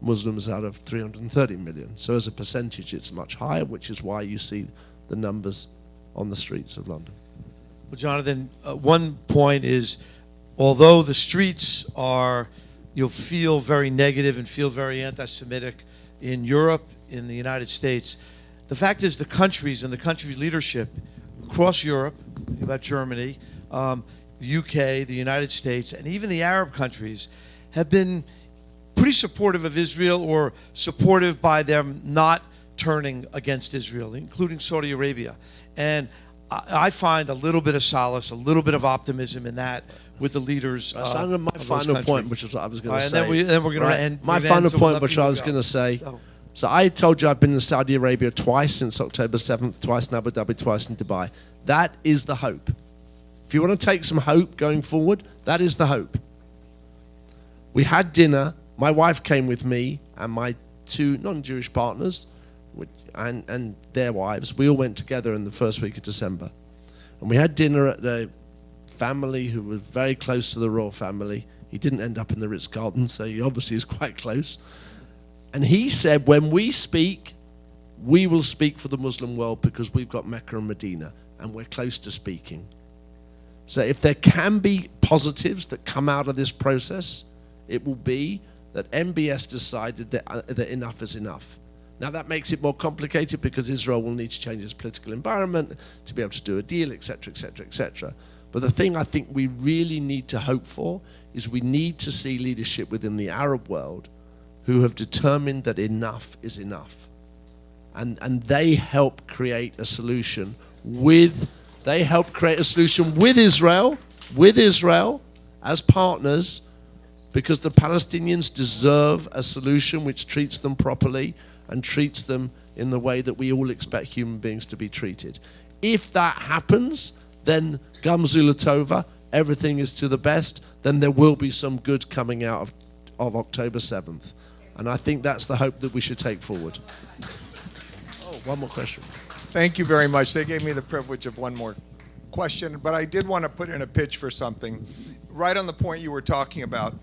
Muslims out of 330 million. So as a percentage, it's much higher, which is why you see the numbers on the streets of London. Well, Jonathan, one point is, although the streets are, you'll feel very negative and feel very anti-Semitic in Europe, in the United States, the fact is the countries and the country leadership across Europe, about Germany, the UK, the United States, and even the Arab countries have been pretty supportive of Israel, or supportive by them not turning against Israel, including Saudi Arabia. And I find a little bit of solace, a little bit of optimism in that with the leaders. So my final point, which is what I was going to say. And then we're going to end. My final point, which I was going to say. So I told you I've been in Saudi Arabia twice since October 7th, twice in Abu Dhabi, twice in Dubai. That is the hope. If you want to take some hope going forward, that is the hope. We had dinner. My wife came with me and my 2 non-Jewish partners and their wives. We all went together in the first week of December. And we had dinner at a family who was very close to the royal family. He didn't end up in the Ritz-Carlton, so he obviously is quite close. And he said, when we speak, we will speak for the Muslim world because we've got Mecca and Medina and we're close to speaking. So if there can be positives that come out of this process, it will be that MBS decided that enough is enough. Now that makes it more complicated because Israel will need to change its political environment to be able to do a deal, etc., etc., etc. But the thing I think we really need to hope for is we need to see leadership within the Arab world who have determined that enough is enough. And they help create a solution with Israel as partners, because the Palestinians deserve a solution which treats them properly and treats them in the way that we all expect human beings to be treated. If that happens, then Gamzu Latova, everything is to the best, then there will be some good coming out of October 7th. And I think that's the hope that we should take forward. Oh, one more question. Thank you very much. They gave me the privilege of one more question, but I did want to put in a pitch for something. Right on the point you were talking about.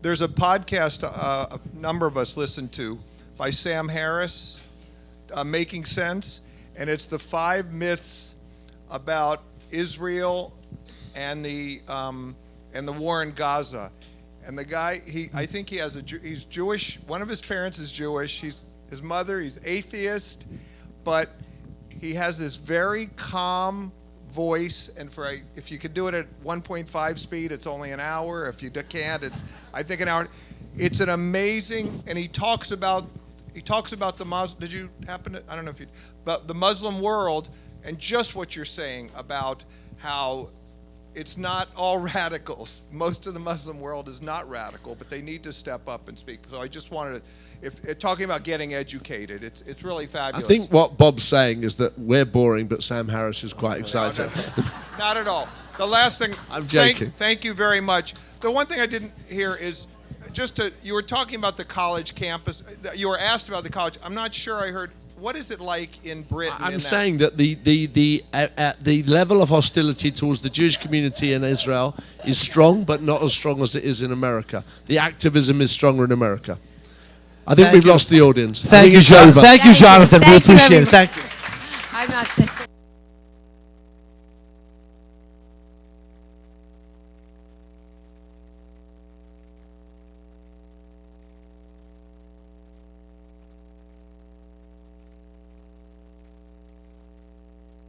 There's a podcast a number of us listen to by Sam Harris, Making Sense, and it's the 5 myths about Israel and the war in Gaza. And the guy, I think he's Jewish. One of his parents is Jewish. His mother, he's atheist, but he has this very calm voice, and if you could do it at 1.5 speed, it's only an hour. If you can't, it's I think an hour. It's an amazing, and he talks about the Muslim. Did you happen to? I don't know if you, but the Muslim world, and just what you're saying about how it's not all radicals. Most of the Muslim world is not radical, but they need to step up and speak. So I just wanted to, talking about getting educated, it's really fabulous. I think what Bob's saying is that we're boring, but Sam Harris is quite exciting. No, not at all. The last thing, I'm joking. Thank you very much. The one thing I didn't hear is you were talking about the college campus. You were asked about the college. I'm not sure I heard. What is it like in Britain? I'm saying that the level of hostility towards the Jewish community in Israel is strong, but not as strong as it is in America. The activism is stronger in America. I think we've lost the audience. Thank you, Jonathan. We appreciate it. Thank you. I'm not.